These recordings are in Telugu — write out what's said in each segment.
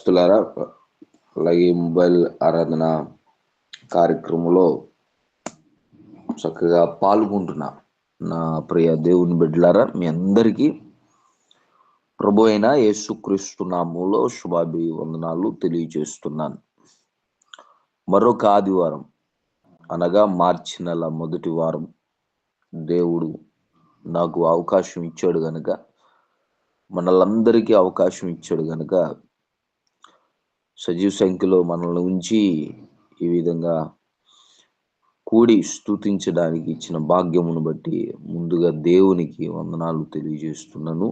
స్తులారా అలాగే మొబైల్ ఆరాధన కార్యక్రమంలో చక్కగా పాల్గొంటున్నా నా ప్రియ దేవుని బిడ్డలారా, మీ అందరికీ ప్రభు అయిన యేసుక్రీస్తు నామములో శుభాభివందనాలు తెలియజేస్తున్నాను. మరొక ఆదివారం అనగా మార్చి నెల మొదటి వారం దేవుడు నాకు అవకాశం ఇచ్చాడు గనుక, మనలందరికీ అవకాశం ఇచ్చాడు గనుక సజీవ సంఖ్యలో మనల్ని ఉంచి ఈ విధంగా కూడి స్తుతించడానికి ఇచ్చిన భాగ్యమును బట్టి ముందుగా దేవునికి వందనాలు తెలియజేస్తున్నాను.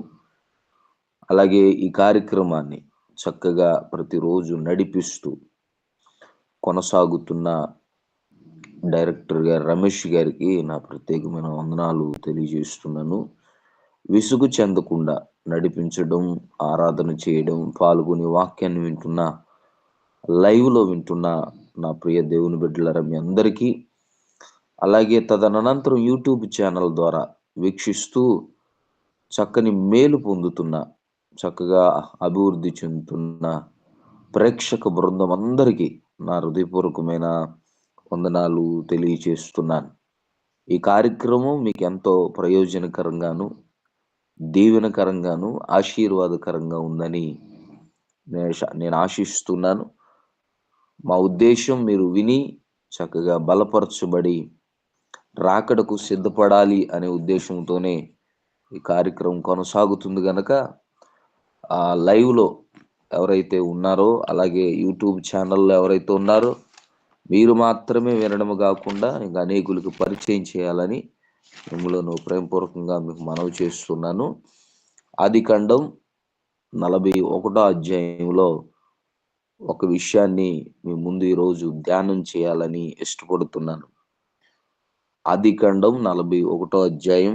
అలాగే ఈ కార్యక్రమాన్ని చక్కగా ప్రతిరోజు నడిపిస్తూ కొనసాగుతున్న డైరెక్టర్ గారు రమేష్ గారికి నా ప్రత్యేకమైన వందనాలు తెలియజేస్తున్నాను. విసుగు చెందకుండా నడిపించడం, ఆరాధన చేయడం, పాల్గొని వాక్యాన్ని వింటున్న, లైవ్లో వింటున్న నా ప్రియ దేవుని బిడ్డలారా, మీ అందరికీ, అలాగే తదనంతరం యూట్యూబ్ ఛానల్ ద్వారా వీక్షిస్తూ చక్కని మేలు పొందుతున్న, చక్కగా అభివృద్ధి చెందుతున్న ప్రేక్షక బృందం అందరికీ నా హృదయపూర్వకమైన వందనాలు తెలియజేస్తున్నాను. ఈ కార్యక్రమం మీకు ఎంతో ప్రయోజనకరంగాను, దీవెనకరంగాను, ఆశీర్వాదకరంగా ఉందని నేను ఆశిస్తున్నాను. మా ఉద్దేశం మీరు విని చక్కగా బలపరచబడి రాకడకు సిద్ధపడాలి అనే ఉద్దేశంతోనే ఈ కార్యక్రమం కొనసాగుతుంది గనక లైవ్లో ఎవరైతే ఉన్నారో, అలాగే యూట్యూబ్ ఛానల్లో ఎవరైతే ఉన్నారో, మీరు మాత్రమే వినడం కాకుండా ఇంకా అనేకులకు పరిచయం చేయాలని మిమ్మల్ని ప్రేమపూర్వకంగా మీకు మనవి చేస్తున్నాను. ఆదికాండం 41వ అధ్యాయంలో ఒక విషయాన్ని మీ ముందు ఈరోజు ధ్యానం చేయాలని ఇష్టపడుతున్నాను. ఆదికాండం 41వ అధ్యాయం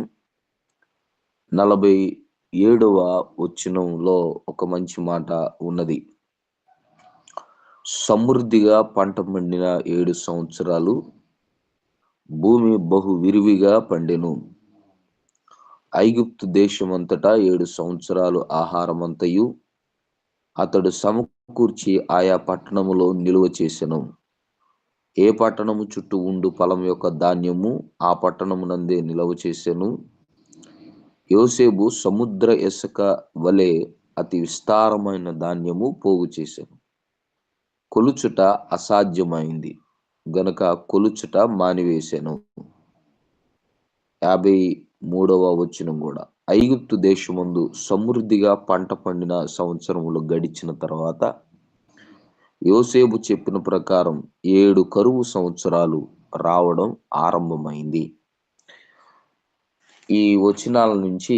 47వ వచనంలో ఒక మంచి మాట ఉన్నది. సమృద్ధిగా పంట పండిన 7 సంవత్సరాలు భూమి బహు విరివిగా పండెను. ఐగుప్తు దేశమంతటా 7 సంవత్సరాలు ఆహారమంతయు అతడు సమకూర్చి ఆయా పట్టణములో నిలువ చేసెను. ఏ పట్టణము చుట్టూ ఉండు పొలం యొక్క ధాన్యము ఆ పట్టణమునందే నిలువ చేసెను. యోసేపు సముద్ర ఇసుక వలె అతి విస్తారమైన ధాన్యము పోగు చేసెను. కొలుచుట అసాధ్యమైంది గనుక కొలుచుట మానివేసెను. 53వ వచనం కూడా, ఐగుప్తు దేశమందు సమృద్ధిగా పంట పండిన సంవత్సరములు గడిచిన తర్వాత యోసేపు చెప్పిన ప్రకారం 7 కరువు సంవత్సరాలు రావడం ఆరంభమైంది. ఈ వచనాల నుంచి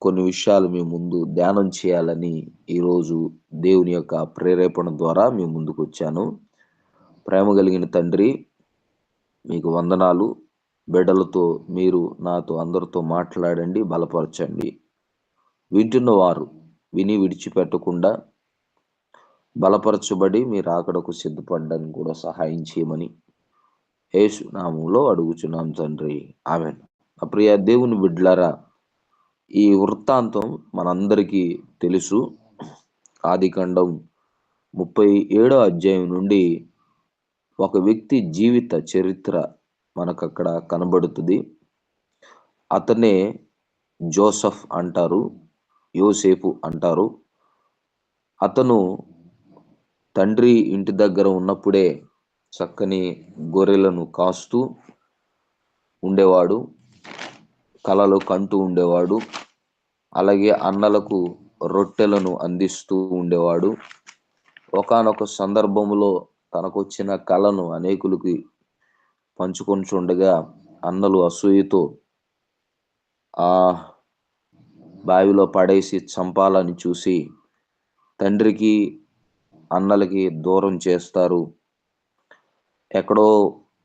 కొన్ని విషయాలు మీ ముందు ధ్యానం చేయాలని ఈరోజు దేవుని యొక్క ప్రేరేపణ ద్వారా మీ ముందుకు వచ్చాను. ప్రేమ కలిగిన తండ్రి, మీకు వందనాలు. బిడ్డలతో మీరు నాతో అందరితో మాట్లాడండి, బలపరచండి. వింటున్న వారు విని విడిచిపెట్టకుండా బలపరచబడి మీరు రాకడకు సిద్ధపడడానికి కూడా సహాయం చేయమని యేసు నామములో అడుగుచున్నాం తండ్రి, ఆమేన్. ప్రియ దేవుని బిడ్డలారా, ఈ వృత్తాంతం మనందరికీ తెలుసు. ఆదికాండం 37వ అధ్యాయం నుండి ఒక వ్యక్తి జీవిత చరిత్ర మనకు అక్కడ కనబడుతుంది. అతనే జోసెఫ్ అంటారు, యోసేపు అంటారు. అతను తండ్రి ఇంటి దగ్గర ఉన్నప్పుడే చక్కని గొర్రెలను కాస్తూ ఉండేవాడు, కలలు కంటూ ఉండేవాడు. అలాగే అన్నలకు రొట్టెలను అందిస్తూ ఉండేవాడు. ఒకానొక సందర్భంలో తనకొచ్చిన కళను అనేకులకి పంచుకొంచుండగా అన్నలు అసూయతో ఆ బావిలో పడేసి చంపాలని చూసి తండ్రికి అన్నలకి దూరం చేస్తారు. ఎక్కడో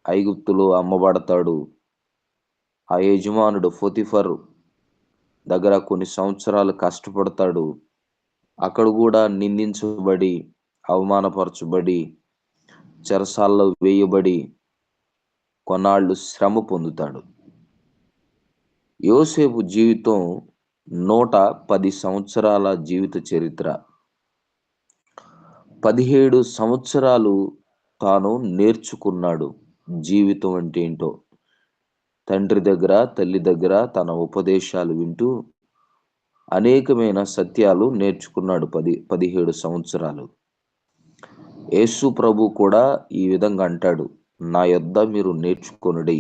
ఐగుప్తులో అమ్మబడతాడు. ఆ యజమానుడు పొతిఫర్ దగ్గర కొన్ని సంవత్సరాలు కష్టపడతాడు. అక్కడ కూడా నిందించబడి, అవమానపరచబడి, చెరసాల్లో వేయబడి కొన్నాళ్ళు శ్రమ పొందుతాడు. యోసేపు జీవితం 110 సంవత్సరాల జీవిత చరిత్ర. 17 సంవత్సరాలు తాను నేర్చుకున్నాడు జీవితం అంటే ఏంటో. తండ్రి దగ్గర, తల్లి దగ్గర తన ఉపదేశాలు వింటూ అనేకమైన సత్యాలు నేర్చుకున్నాడు 17 సంవత్సరాలు. యేసు ప్రభు కూడా ఈ విధంగా అంటాడు, నా యొద్ద మీరు నేర్చుకొనుడి,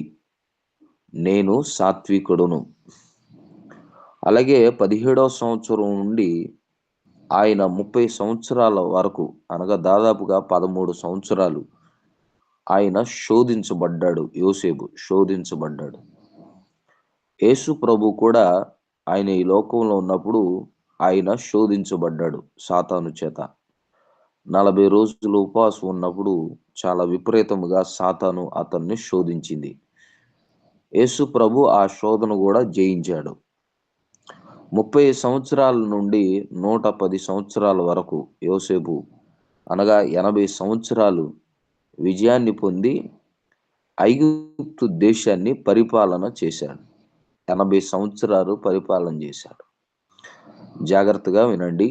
నేను సాత్వికుడును. అలాగే 17వ సంవత్సరం నుండి ఆయన 30 సంవత్సరాల వరకు, అనగా దాదాపుగా 13 సంవత్సరాలు ఆయన శోధించబడ్డాడు. యోసేపు శోధించబడ్డాడు. యేసు ప్రభు కూడా ఆయన ఈ లోకంలో ఉన్నప్పుడు ఆయన శోధించబడ్డాడు సాతాను చేత. 40 రోజులు ఉపవాసం ఉన్నప్పుడు చాలా విపరీతముగా సాతాను అతన్ని శోధించింది. యేసు ప్రభు ఆ శోధన కూడా జయించాడు. 30 సంవత్సరాల నుండి 110 సంవత్సరాల వరకు యోసేపు, అనగా 80 సంవత్సరాలు విజయాన్ని పొంది ఐగుప్తు దేశాన్ని పరిపాలన చేశాడు. 80 సంవత్సరాలు పరిపాలన చేశాడు. జాగ్రత్తగా వినండి.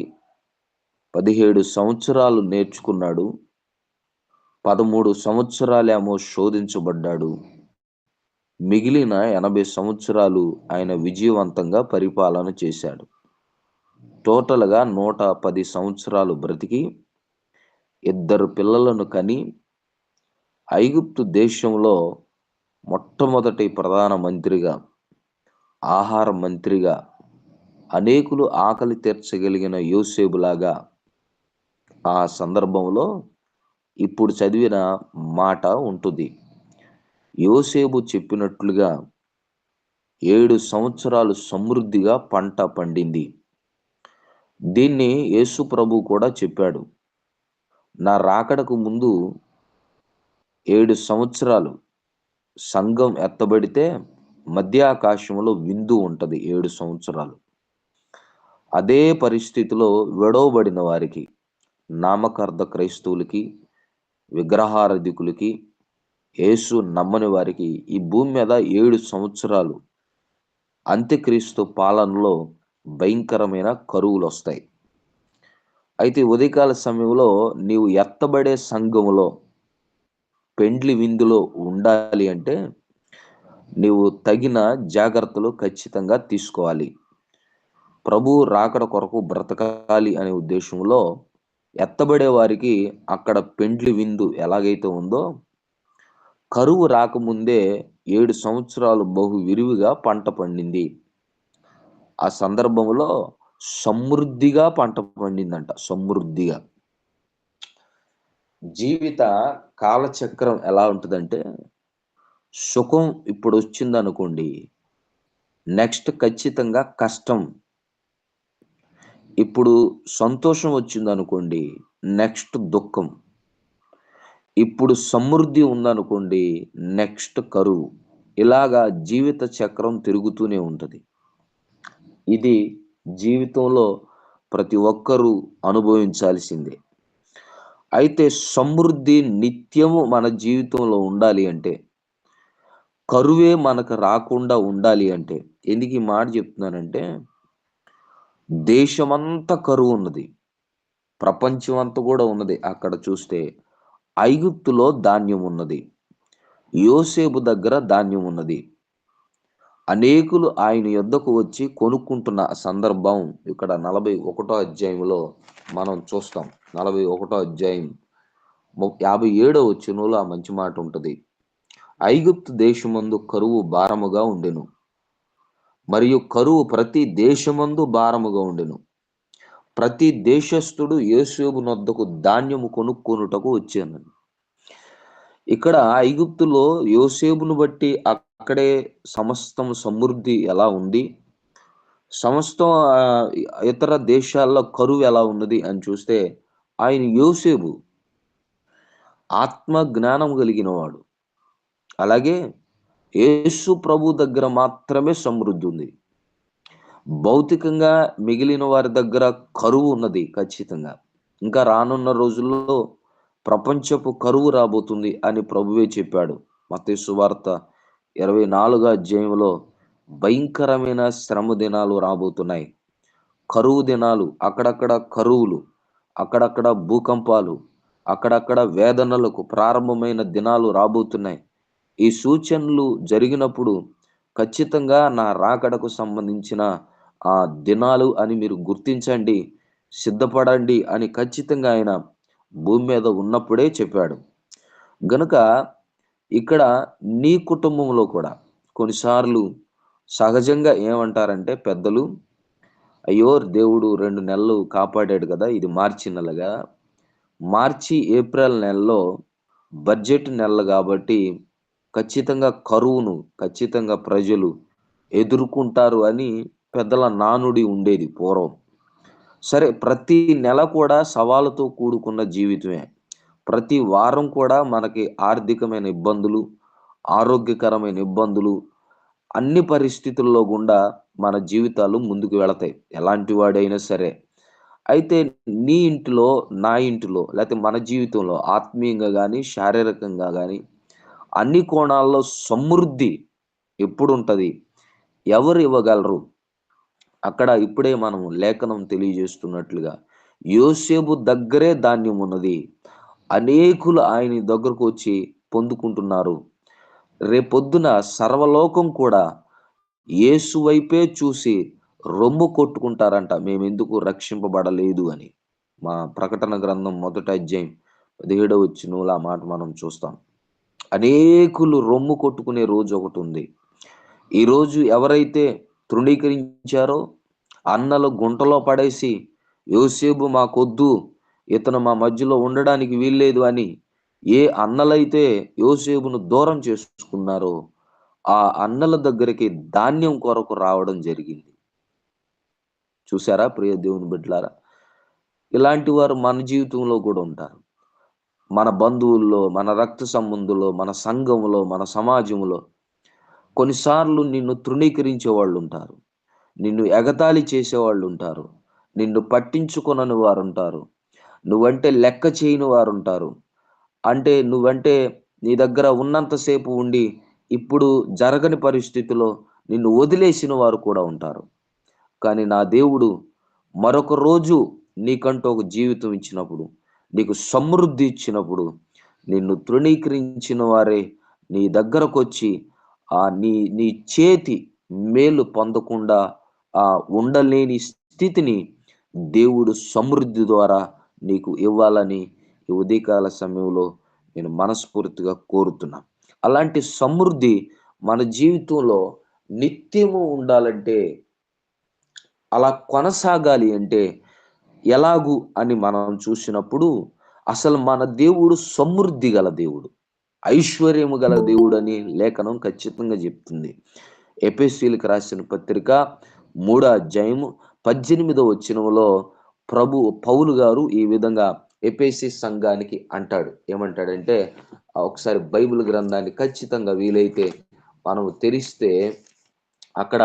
17 సంవత్సరాలు నేర్చుకున్నాడు. 13 సంవత్సరాలేమో శోధించబడ్డాడు. మిగిలిన 80 సంవత్సరాలు ఆయన విజయవంతంగా పరిపాలన చేశాడు. టోటల్‌గా 110 సంవత్సరాలు బ్రతికి 2 పిల్లలను కని ఐగుప్తు దేశంలో మొట్టమొదటి ప్రధాన మంత్రిగా, ఆహార మంత్రిగా, అనేకులు ఆకలి తీర్చగలిగిన యోసేపులాగా ఆ సందర్భంలో ఇప్పుడు చదివిన మాట ఉంటుంది. యోసేపు చెప్పినట్లుగా 7 సంవత్సరాలు సమృద్ధిగా పంట పండింది. దీన్ని యేసు ప్రభు కూడా చెప్పాడు. నా రాకడకు ముందు 7 సంవత్సరాలు సంఘం ఎత్తబడితే మధ్యాకాశంలో విందు ఉంటది 7 సంవత్సరాలు. అదే పరిస్థితిలో విడవబడిన వారికి, నామకార్థ క్రైస్తవులకి, విగ్రహారాధికులకి, యేసు నమ్మని వారికి ఈ భూమి మీద 7 సంవత్సరాలు అంత్యక్రీస్తు పాలనలో భయంకరమైన కరువులొస్తాయి. అయితే ఉదయకాల సమయంలో నీవు ఎత్తబడే సంఘములో పెండ్లి విందులో ఉండాలి అంటే నీవు తగిన జాగ్రత్తలు ఖచ్చితంగా తీసుకోవాలి. ప్రభు రాకడ కొరకు బ్రతకాలి అనే ఉద్దేశంలో ఎత్తబడే వారికి అక్కడ పెండ్లి విందు ఎలాగైతే ఉందో, కరువు రాకముందే 7 సంవత్సరాలు బహు విరివిగా పంట పండింది. ఆ సందర్భంలో సమృద్ధిగా పంట పండిందంట. సమృద్ధిగా. జీవిత కాలచక్రం ఎలా ఉంటదంటే, సుఖం ఇప్పుడొచ్చిందనుకోండి, నెక్స్ట్ ఖచ్చితంగా కష్టం. ఇప్పుడు సంతోషం వచ్చిందనుకోండి, నెక్స్ట్ దుఃఖం. ఇప్పుడు సమృద్ధి ఉందనుకోండి, నెక్స్ట్ కరువు. ఇలాగా జీవిత చక్రం తిరుగుతూనే ఉంటది. ఇది జీవితంలో ప్రతి ఒక్కరూ అనుభవించాల్సిందే. అయితే సమృద్ధి నిత్యము మన జీవితంలో ఉండాలి అంటే, కరువే మనకు రాకుండా ఉండాలి అంటే, ఎందుకు ఈ మాట చెప్తున్నానంటే, దేశమంతా కరువు ఉన్నది. ప్రపంచం అంతా కూడా ఉన్నది. అక్కడ చూస్తే ఐగుప్తులో ధాన్యం ఉన్నది. యోసేపు దగ్గర ధాన్యం ఉన్నది. అనేకులు ఆయన యొద్దకు వచ్చి కొనుక్కుంటున్న సందర్భం ఇక్కడ 41 అధ్యాయంలో మనం చూస్తాం. 41 అధ్యాయం 57 వచనంలో ఆ మంచి మాట ఉంటది. ఐగుప్తు దేశమందు కరువు భారముగా ఉండెను. మరియు కరువు ప్రతి దేశమందు భారముగా ఉండెను. ప్రతి దేశస్థుడు యోసేపు నొద్దకు ధాన్యము కొనుక్కొనుటకు వచ్చాను. ఇక్కడ ఐగుప్తులో యోసేపును బట్టి అక్కడే సమస్తం సమృద్ధి ఎలా ఉంది, సమస్తం ఇతర దేశాల్లో కరువు ఎలా ఉన్నది అని చూస్తే, ఆయన యోసేపు ఆత్మ జ్ఞానం కలిగిన వాడు. అలాగే యేసు ప్రభు దగ్గర మాత్రమే సమృద్ధి ఉంది. భౌతికంగా మిగిలిన వారి దగ్గర కరువు ఉన్నది ఖచ్చితంగా. ఇంకా రానున్న రోజుల్లో ప్రపంచపు కరువు రాబోతుంది అని ప్రభువే చెప్పాడు. మత్తయి సువార్త 24 అధ్యాయంలో భయంకరమైన శ్రమ దినాలు రాబోతున్నాయి. కరువు దినాలు, అక్కడక్కడ కరువులు. అక్కడక్కడ భూకంపాలు, అక్కడక్కడ వేదనలకు ప్రారంభమైన దినాలు రాబోతున్నాయి. ఈ సూచనలు జరిగినప్పుడు ఖచ్చితంగా నా రాకడకు సంబంధించిన దినాలు అని మీరు గుర్తించండి, సిద్ధపడండి అని ఖచ్చితంగా ఆయన భూమి మీద ఉన్నప్పుడే చెప్పాడు. గనుక ఇక్కడ నీ కుటుంబంలో కూడా కొన్నిసార్లు సహజంగా ఏమంటారంటే పెద్దలు, అయ్యో! దేవుడు 2 నెలలు కాపాడాడు కదా! ఇది మార్చి నెలగా. మార్చి, ఏప్రిల్ నెలలో బడ్జెట్ నెలలు గాబట్టి ఖచ్చితంగా కరువును ఖచ్చితంగా ప్రజలు ఎదుర్కొంటారు అని పెద్దల నానుడి ఉండేది పూర్వం. సరే, ప్రతి నెల కూడా సవాలుతో కూడుకున్న జీవితమే. ప్రతి వారం కూడా మనకి ఆర్థికమైన ఇబ్బందులు, ఆరోగ్యకరమైన ఇబ్బందులు, అన్ని పరిస్థితుల్లో గుండా మన జీవితాలు ముందుకు వెళతాయి. ఎలాంటి వాడైనా సరే. అయితే నీ ఇంటిలో, నా ఇంటిలో లేతే మన జీవితంలో ఆత్మీయంగా గాని, శారీరకంగా గాని అన్ని కోణాల్లో సమృద్ధి ఎప్పుడుంటది? ఎవరు ఇవ్వగలరు? అక్కడ ఇప్పుడే మనం లేఖనం తెలియజేస్తున్నట్లుగా యోసేపు దగ్గరే ధాన్యం ఉన్నది. అనేకులు ఆయన దగ్గరకు వచ్చి పొందుకుంటున్నారు. రేపొద్దున సర్వలోకం కూడా యేసు వైపే చూసి రొమ్ము కొట్టుకుంటారంట, మేమెందుకు రక్షింపబడలేదు అని. మా ప్రకటన గ్రంథం మొదటి అధ్యాయం 17వ వచనంలో ఆ మాట మనం చూస్తాం. అనేకులు రొమ్ము కొట్టుకునే రోజు ఒకటుంది. ఈరోజు ఎవరైతే తృణీకరించారో, అన్నలు గుంటలో పడేసి యోసేపు మాకొద్దు, ఇతను మా మధ్యలో ఉండడానికి వీల్లేదు అని ఏ అన్నలైతే యోసేపును దూరం చేసుకున్నారో, ఆ అన్నల దగ్గరికి ధాన్యం కొరకు రావడం జరిగింది. చూసారా ప్రియ దేవుని బిడ్డలారా? ఇలాంటి వారు మన జీవితంలో కూడా ఉంటారు. మన బంధువుల్లో, మన రక్త సంబంధుల్లో, మన సంఘములో, మన సమాజంలో కొన్నిసార్లు నిన్ను తృణీకరించే వాళ్ళుంటారు. నిన్ను ఎగతాళి చేసేవాళ్ళుంటారు. నిన్ను పట్టించుకొనని వారుంటారు. నువ్వంటే లెక్క చేయని వారుంటారు. అంటే నువ్వంటే నీ దగ్గర ఉన్నంత సేపు ఉండి, ఇప్పుడు జరగని పరిస్థితిలో నిన్ను వదిలేసిన వారు కూడా ఉంటారు. కానీ నా దేవుడు మరొక రోజు నీకంటూ ఒక జీవితం ఇచ్చినప్పుడు, నీకు సమృద్ధి ఇచ్చినప్పుడు, నిన్ను తృణీకరించిన వారే నీ దగ్గరకొచ్చి నీ నీ చేతి మేలు పొందకుండా ఉండలేని స్థితిని దేవుడు సమృద్ధి ద్వారా నీకు ఇవ్వాలని ఈ ఉదయకాల సమయంలో నేను మనస్ఫూర్తిగా కోరుతున్నా. అలాంటి సమృద్ధి మన జీవితంలో నిత్యము ఉండాలంటే, అలా కొనసాగాలి అంటే ఎలాగు అని మనం చూసినప్పుడు, అసలు మన దేవుడు సమృద్ధి గల దేవుడు, ఐశ్వర్యము గల దేవుడని లేఖనం ఖచ్చితంగా చెప్తుంది. ఎఫెసీయులకు రాసిన పత్రిక 3వ అధ్యాయము 18వ వచనంలో పౌలు గారు ఈ విధంగా ఎఫెసీ సంఘానికి అంటాడు. ఏమంటాడంటే, ఒకసారి బైబిల్ గ్రంథాన్ని ఖచ్చితంగా వీలైతే మనం తెరిస్తే అక్కడ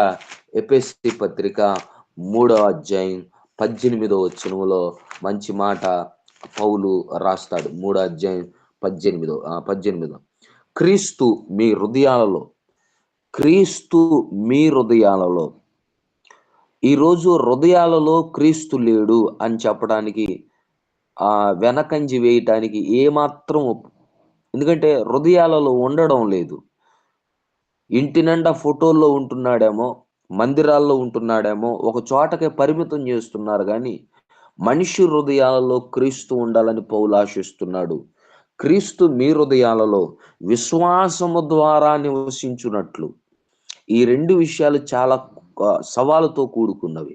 ఎఫెసీ పత్రిక 3వ అధ్యాయం 18వ వచనంలో మంచి మాట పౌలు రాస్తాడు. 3వ అధ్యాయం 18 క్రీస్తు మీ హృదయాలలో, క్రీస్తు మీ హృదయాలలో. ఈరోజు హృదయాలలో క్రీస్తు లేడు అని చెప్పడానికి వెనకంజి వేయటానికి ఏమాత్రం ఎందుకంటే హృదయాలలో ఉండడం లేదు. ఇంటి నిండా ఫోటోల్లో ఉంటున్నాడేమో, మందిరాల్లో ఉంటున్నాడేమో, ఒక చోటకే పరిమితం చేస్తున్నారు కానీ మనిషి హృదయాలలో క్రీస్తు ఉండాలని పౌలు ఆశిస్తున్నాడు. క్రీస్తు మీ హృదయాలలో విశ్వాసము ద్వారా నివసించున్నట్లు. ఈ 2 విషయాలు చాలా సవాలుతో కూడుకున్నవి.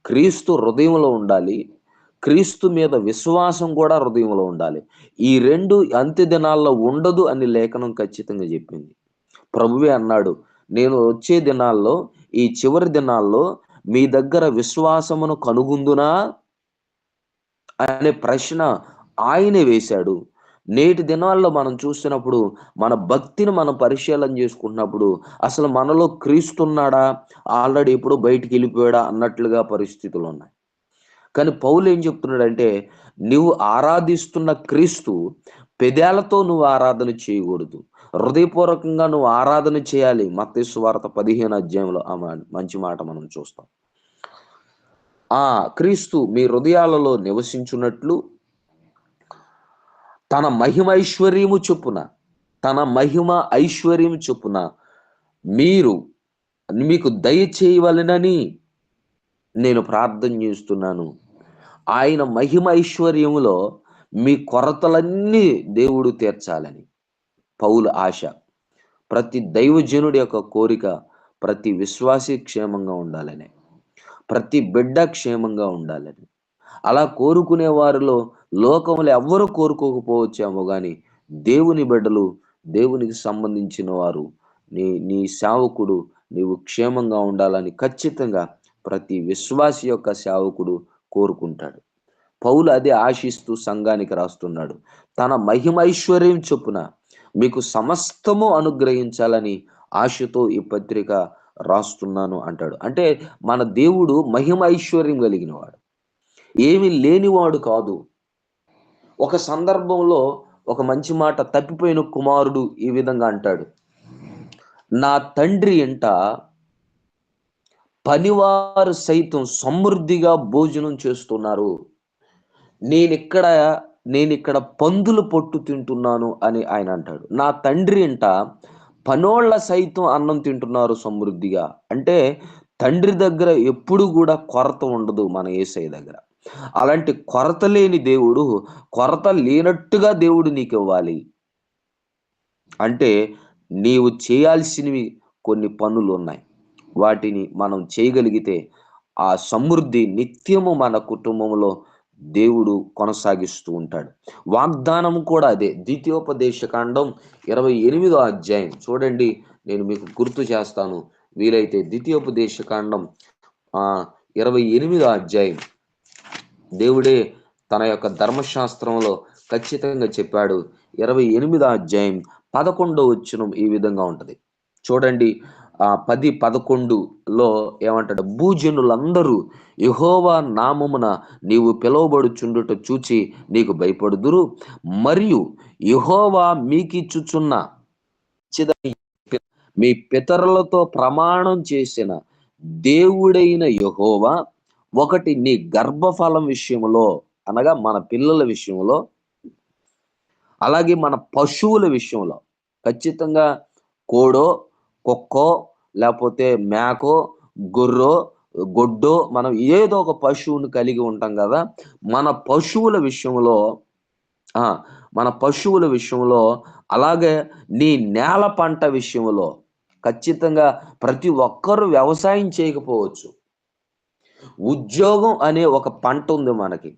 క్రీస్తు హృదయంలో ఉండాలి. క్రీస్తు మీద విశ్వాసం కూడా హృదయంలో ఉండాలి. ఈ 2 అంత్య దినాల్లో ఉండదు అని లేఖనం ఖచ్చితంగా చెప్పింది. ప్రభువే అన్నాడు, నేను వచ్చే దినాల్లో, ఈ చివరి దినాల్లో మీ దగ్గర విశ్వాసమును కనుగొందునా అనే ప్రశ్న ఆయనే వేశాడు. నేటి దినాల్లో మనం చూస్తున్నప్పుడు, మన భక్తిని మనం పరిశీలన చేసుకున్నప్పుడు, అసలు మనలో క్రీస్తున్నాడా, ఆల్రెడీ ఎప్పుడో బయటికి వెళ్ళిపోయాడా అన్నట్లుగా పరిస్థితులు ఉన్నాయి. కానీ పౌలు ఏం చెప్తున్నాడంటే, నువ్వు ఆరాధిస్తున్న క్రీస్తు పెదాలతో నువ్వు ఆరాధన చేయకూడదు, హృదయపూర్వకంగా నువ్వు ఆరాధన చేయాలి. మత్తయి సువార్త 15వ అధ్యాయంలో మంచి మాట మనం చూస్తాం. ఆ క్రీస్తు మీ హృదయాలలో నివసించున్నట్లు తన మహిమైశ్వర్యము చొప్పున తన మహిమ ఐశ్వర్యము చొప్పున మీరు మీకు దయచేయవలెనని నేను ప్రార్థన చేస్తున్నాను. ఆయన మహిమ ఐశ్వర్యములో మీ కొరతలన్నీ దేవుడు తీర్చాలని పౌలు ఆశ. ప్రతి దైవజనుడి యొక్క కోరిక ప్రతి విశ్వాసి క్షేమంగా ఉండాలని, ప్రతి బిడ్డ క్షేమంగా ఉండాలని. అలా కోరుకునే వారిలో లోకంలో ఎవ్వరు కోరుకోకపోవచ్చేమో గాని దేవుని బిడ్డలు, దేవునికి సంబంధించిన వారు, నీ నీ సేవకుడు నీవు క్షేమంగా ఉండాలని ఖచ్చితంగా ప్రతి విశ్వాసి యొక్క సేవకుడు కోరుకుంటాడు. పౌలు అదే ఆశిస్తూ సంఘానికి రాస్తున్నాడు. తన మహిమైశ్వర్యం చొప్పున మీకు సమస్తము అనుగ్రహించాలని ఆశతో ఈ పత్రిక రాస్తున్నాను అంటాడు. అంటే మన దేవుడు మహిమైశ్వర్యం కలిగిన వాడు, ఏమి లేనివాడు కాదు. ఒక సందర్భంలో ఒక మంచి మాట తప్పిపోయిన కుమారుడు ఈ విధంగా అంటాడు, నా తండ్రి ఇంట పనివారు సైతం సమృద్ధిగా భోజనం చేస్తున్నారు, నేనిక్కడ నేనిక్కడ పందులు పొట్టు తింటున్నాను అని ఆయన అంటాడు. నా తండ్రి ఇంట పనోళ్ళ సైతం అన్నం తింటున్నారు సమృద్ధిగా. అంటే తండ్రి దగ్గర ఎప్పుడు కూడా కొరత ఉండదు మన యేసయ్య దగ్గర. అలాంటి కొరత లేని దేవుడు, కొరత లేనట్టుగా దేవుడు నీకు ఇవ్వాలి అంటే నీవు చేయాల్సినవి కొన్ని పనులు ఉన్నాయి. వాటిని మనం చేయగలిగితే ఆ సమృద్ధి నిత్యము మన కుటుంబంలో దేవుడు కొనసాగిస్తూ ఉంటాడు. వాగ్దానం కూడా అదే. ద్వితీయోపదేశ కాండం 28వ అధ్యాయం చూడండి, నేను మీకు గుర్తు చేస్తాను వీలైతే. ద్వితీయోపదేశ కాండం 28వ అధ్యాయం దేవుడే తన యొక్క ధర్మశాస్త్రంలో ఖచ్చితంగా చెప్పాడు. 28వ అధ్యాయం 11వ వచనం ఈ విధంగా ఉంటది. చూడండి, 10:11లో ఏమంటాడు, భూజనులందరూ యెహోవా నామమున నీవు పిలువబడుచుండుట చూచి నీకు భయపడుదురు, మరియు యెహోవా మీకిచ్చుచున్న మీ పితరులతో ప్రమాణం చేసిన దేవుడైన యెహోవా ఒకటి నీ గర్భఫలం విషయంలో, అనగా మన పిల్లల విషయంలో, అలాగే మన పశువుల విషయంలో, ఖచ్చితంగా కోడో కుక్కో లేకపోతే మేకో గొర్రో గొడ్డో మనం ఏదో ఒక పశువుని కలిగి ఉంటాం కదా. మన పశువుల విషయంలో మన పశువుల విషయంలో, అలాగే నీ నేల పంట విషయంలో, ఖచ్చితంగా ప్రతి ఒక్కరూ వ్యవసాయం చేయకపోవచ్చు. ఉద్యోగం అనే ఒక పంట ఉంది మనకి,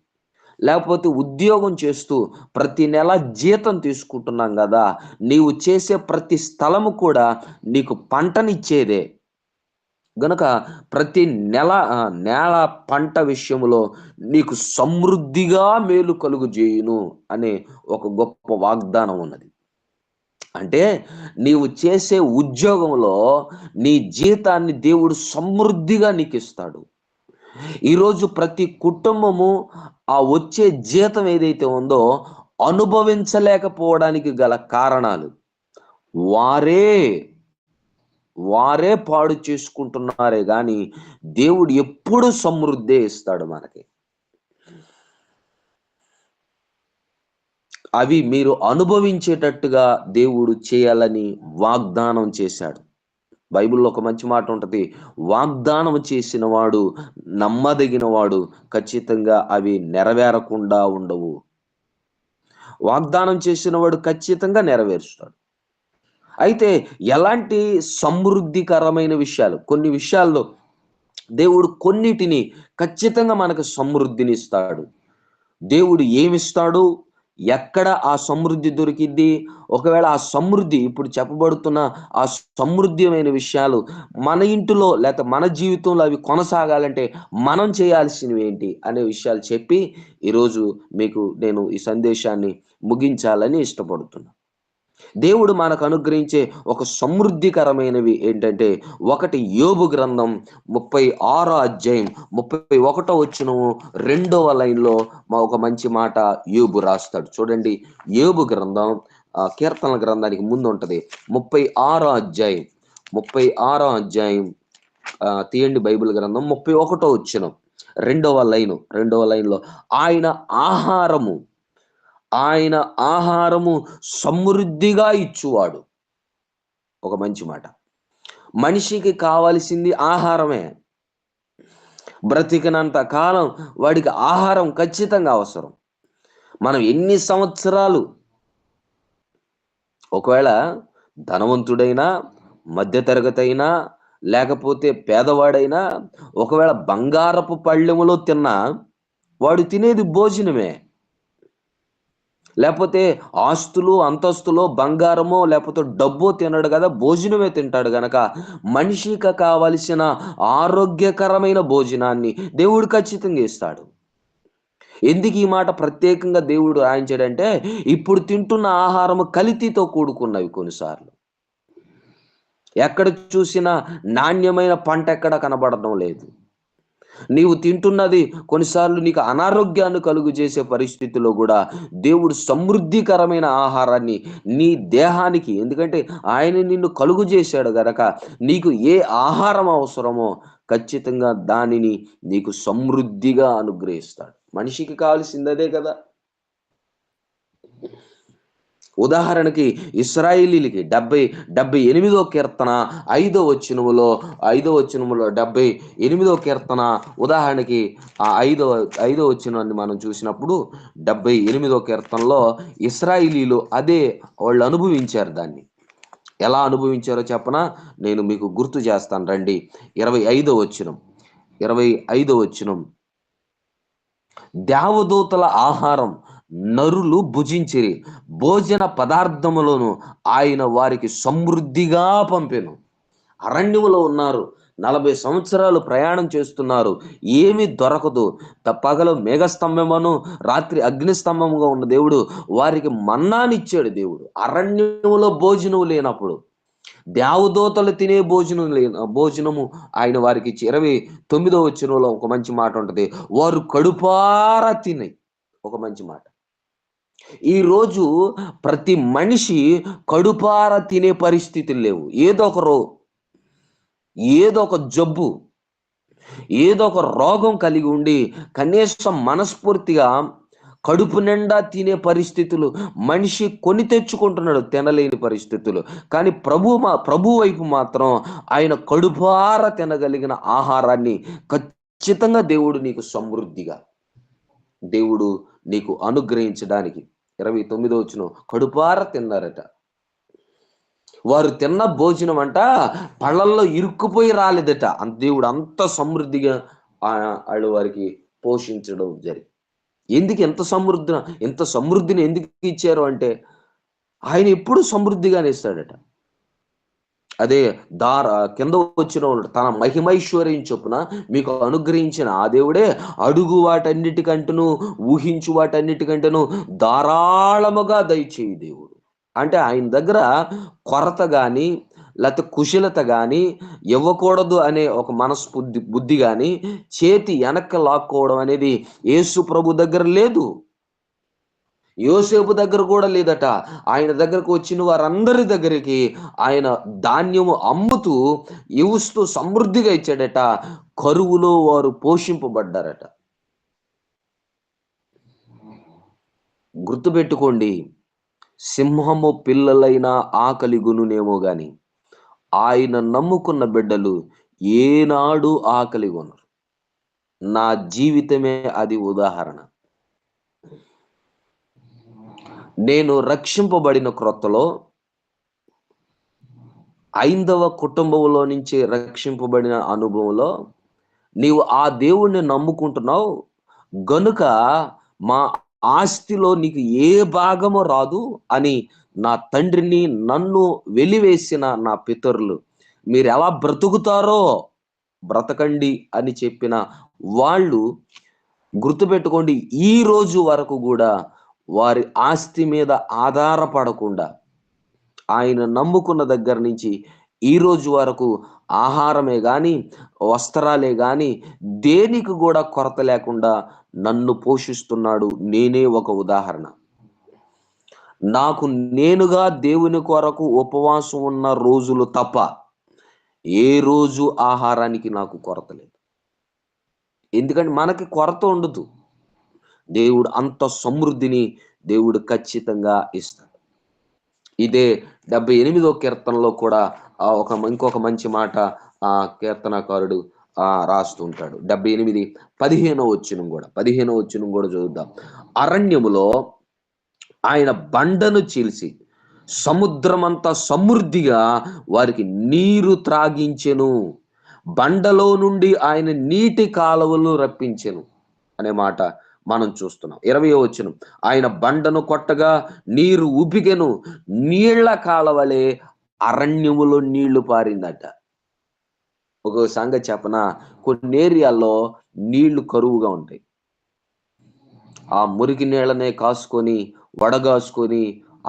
లేకపోతే ఉద్యోగం చేస్తూ ప్రతి నెల జీతం తీసుకుంటున్నాం కదా. నీవు చేసే ప్రతి స్థలము కూడా నీకు పంటనిచ్చేదే గనుక ప్రతి నేల పంట విషయంలో నీకు సమృద్ధిగా మేలు కలుగు చేయును అనే ఒక గొప్ప వాగ్దానం ఉన్నది. అంటే నీవు చేసే ఉద్యోగంలో నీ జీతాన్ని దేవుడు సమృద్ధిగా నీకు ఇస్తాడు. ఈరోజు ప్రతి కుటుంబము ఆ వచ్చే జీతం ఏదైతే ఉందో అనుభవించలేకపోవడానికి గల కారణాలు వారే వారే పాడు చేసుకుంటున్నారే గాని దేవుడు ఎప్పుడు సమృద్ధి ఇస్తాడు మనకి. అవి మీరు అనుభవించేటట్టుగా దేవుడు చేయాలని వాగ్దానం చేశాడు. బైబిల్లో ఒక మంచి మాట ఉంటది, వాగ్దానం చేసిన వాడు నమ్మదగిన వాడు, ఖచ్చితంగా అవి నెరవేరకుండా ఉండవు. వాగ్దానం చేసిన వాడు ఖచ్చితంగా నెరవేరుస్తాడు. అయితే ఎలాంటి సమృద్ధికరమైన విషయాలు, కొన్ని విషయాల్లో దేవుడు కొన్నిటిని ఖచ్చితంగా మనకు సమృద్ధిని ఇస్తాడు. దేవుడు ఏమిస్తాడు, ఎక్కడ ఆ సమృద్ధి దొరికిద్ది, ఒకవేళ ఆ సమృద్ధి ఇప్పుడు చెప్పబడుతున్న ఆ సమృద్ధిమైన విషయాలు మన ఇంటిలో లేక మన జీవితంలో అవి కొనసాగాలంటే మనం చేయాల్సినవి ఏంటి అనే విషయాలు చెప్పి ఈరోజు మీకు నేను ఈ సందేశాన్ని ముగించాలని ఇష్టపడుతున్నా. దేవుడు మనకు అనుగ్రహించే ఒక సమృద్ధికరమైనవి ఏంటంటే, ఒకటి యోబు గ్రంథం 36వ అధ్యాయం 31వ వచనము 2వ లైన్లో ఒక మంచి మాట యోబు రాస్తాడు. చూడండి, యోబు గ్రంథం కీర్తనల గ్రంథానికి ముందు ఉంటది. 36వ అధ్యాయం తీయండి బైబిల్ గ్రంథం 31వ వచనం. రెండవ లైన్లో ఆయన ఆహారము ఆయన ఆహారము సమృద్ధిగా ఇచ్చువాడు. ఒక మంచి మాట. మనిషికి కావలసింది ఆహారమే. బ్రతికినంత కాలం వాడికి ఆహారం ఖచ్చితంగా అవసరం. మనం ఎన్ని సంవత్సరాలు, ఒకవేళ ధనవంతుడైనా, మధ్యతరగతి అయినా, లేకపోతే పేదవాడైనా, ఒకవేళ బంగారపు పళ్ళెములో తిన్నా వాడు తినేది భోజనమే. లేకపోతే ఆస్తులు, అంతస్తులో బంగారమో లేకపోతే డబ్బో తినడు కదా, భోజనమే తింటాడు గనక మనిషికి కావలసిన ఆరోగ్యకరమైన భోజనాన్ని దేవుడు ఖచ్చితంగా ఇస్తాడు. ఎందుకు ఈ మాట ప్రత్యేకంగా దేవుడు రాయించాడంటే, ఇప్పుడు తింటున్న ఆహారము కల్తీతో కూడుకున్నవి కొన్నిసార్లు. ఎక్కడ చూసినా నాణ్యమైన పంట ఎక్కడ కనబడడం లేదు. నీవు తింటున్నది కొన్నిసార్లు నీకు అనారోగ్యాన్ని కలుగు చేసే పరిస్థితిలో కూడా దేవుడు సమృద్ధికరమైన ఆహారాన్ని నీ దేహానికి, ఎందుకంటే ఆయన నిన్ను కలుగు చేశాడు గనక నీకు ఏ ఆహారం అవసరమో ఖచ్చితంగా దానిని నీకు సమృద్ధిగా అనుగ్రహిస్తాడు. మనిషికి కావాల్సింది అదే కదా. ఉదాహరణకి ఇశ్రాయేలీలకి 78వ కీర్తన 5వ వచనములో 78వ కీర్తన ఉదాహరణకి ఆ 5వ వచనాన్ని మనం చూసినప్పుడు 78వ కీర్తనలో ఇశ్రాయేలీలు అదే వాళ్ళు అనుభవించారు. దాన్ని ఎలా అనుభవించారో చెప్పనా, నేను మీకు గుర్తు చేస్తాను రండి. 25వ వచనం 25వ వచనం దేవదూతల ఆహారం నరులు భుజించిరి, భోజన పదార్థములను ఆయన వారికి సమృద్ధిగా పంపెను. అరణ్యములో ఉన్నారు, 40 సంవత్సరాలు ప్రయాణం చేస్తున్నారు, ఏమి దొరకదు. పగలు మేఘస్తంభమును రాత్రి అగ్నిస్తంభముగా ఉన్న దేవుడు వారికి మన్నానిచ్చాడు. దేవుడు అరణ్యములో భోజనం లేనప్పుడు దేవదూతలు తినే భోజనము ఆయన వారికి ఇచ్చి 29వ వచనంలో ఒక మంచి మాట ఉంటది, వారు కడుపారా తినే. ఒక మంచి మాట. ఈ రోజు ప్రతి మనిషి కడుపారా తినే పరిస్థితులు లేవు. ఏదో ఒక జబ్బు, ఏదో ఒక రోగం కలిగి ఉండి కనీసం మనస్ఫూర్తిగా కడుపు నిండా తినే పరిస్థితులు మనిషి కొని తెచ్చుకుంటున్నాడు, తినలేని పరిస్థితులు. కానీ ప్రభు వైపు మాత్రం ఆయన కడుపార తినగలిగిన ఆహారాన్ని ఖచ్చితంగా దేవుడు నీకు సమృద్ధిగా దేవుడు నీకు అనుగ్రహించడానికి 29వ వచనం కడుపార తిన్నారట. వారు తిన్న భోజనం అంట పళ్ళల్లో ఇరుక్కుపోయి రాలేదట. దేవుడు అంత సమృద్ధిగా వాళ్ళు వారికి పోషించడం జరిగింది. ఎందుకు ఎంత సమృద్ధిని ఎందుకు ఇచ్చారు అంటే, ఆయన ఎప్పుడు సమృద్ధిగానే ఇస్తాడట. అదే కింద వచ్చిన తన మహిమైశ్వర్యం చొప్పున మీకు అనుగ్రహించిన ఆ దేవుడే అడుగు వాటన్నిటికంటేను ఊహించు వాటన్నిటికంటేను ధారాళముగా దయచేయి దేవుడు. అంటే ఆయన దగ్గర కొరత గాని లేకపోతే కుశలత గాని ఇవ్వకూడదు అనే ఒక బుద్ధి గాని చేతి వెనక్కి లాక్కోవడం అనేది యేసు ప్రభు దగ్గర లేదు. యోసేపు దగ్గర కూడా లేదట. ఆయన దగ్గరకు వచ్చిన వారందరి దగ్గరికి ఆయన ధాన్యము అమ్ముతూ ఇవుస్తూ సమృద్ధిగా ఇచ్చాడట. కరువులో వారు పోషింపబడ్డారట. గుర్తుపెట్టుకోండి, సింహము పిల్లలైన ఆకలి గునునేమో గాని ఆయన నమ్ముకున్న బిడ్డలు ఏనాడు ఆకలి కొనరు. నా జీవితమే అది ఉదాహరణ. నేను రక్షింపబడిన క్రొత్తలో ఐందవ కుటుంబంలో నుంచి రక్షింపబడిన అనుభవంలో నీవు ఆ దేవుణ్ణి నమ్ముకుంటున్నావు గనుక మా ఆస్తిలో నీకు ఏ భాగము రాదు అని నా తండ్రిని నన్ను వెలివేసిన నా పితరులు మీరు ఎలా బ్రతుకుతారో బ్రతకండి అని చెప్పిన వాళ్ళు, గుర్తుపెట్టుకోండి, ఈ రోజు వరకు కూడా వారి ఆస్తి మీద ఆధారపడకుండా ఆయన నమ్ముకున్న దగ్గర నుంచి ఈ రోజు వరకు ఆహారమే గాని వస్త్రాలే గాని దేనికి కూడా కొరత లేకుండా నన్ను పోషిస్తున్నాడు. నేనే ఒక ఉదాహరణ. నాకు నేనుగా దేవుని కొరకు ఉపవాసం ఉన్న రోజులు తప్ప ఏ రోజు ఆహారానికి నాకు కొరత లేదు. ఎందుకంటే మనకి కొరత ఉండదు. దేవుడు అంత సమృద్ధిని దేవుడు ఖచ్చితంగా ఇస్తాడు. ఇదే 78వ కీర్తనలో కూడా ఇంకొక మంచి మాట కీర్తనకారుడు రాస్తూ ఉంటాడు. 78 15వ వచనం కూడా చదువుదాం. అరణ్యములో ఆయన బండను చీల్చి సముద్రమంతా సమృద్ధిగా వారికి నీరు త్రాగించెను. బండలో నుండి ఆయన నీటి కాలువలు రప్పించెను అనే మాట మనం చూస్తున్నాం. 20వ వచనం, ఆయన బండను కొట్టగా నీరు ఉబికెను, నీళ్ల కాలవలే అరణ్యములో నీళ్లు పారిందట. ఒక సంగతి చెప్పనా, కొన్ని ఏరియాల్లో నీళ్లు కరువుగా ఉంటాయి. ఆ మురికి నీళ్ళనే కాసుకొని వడగాసుకొని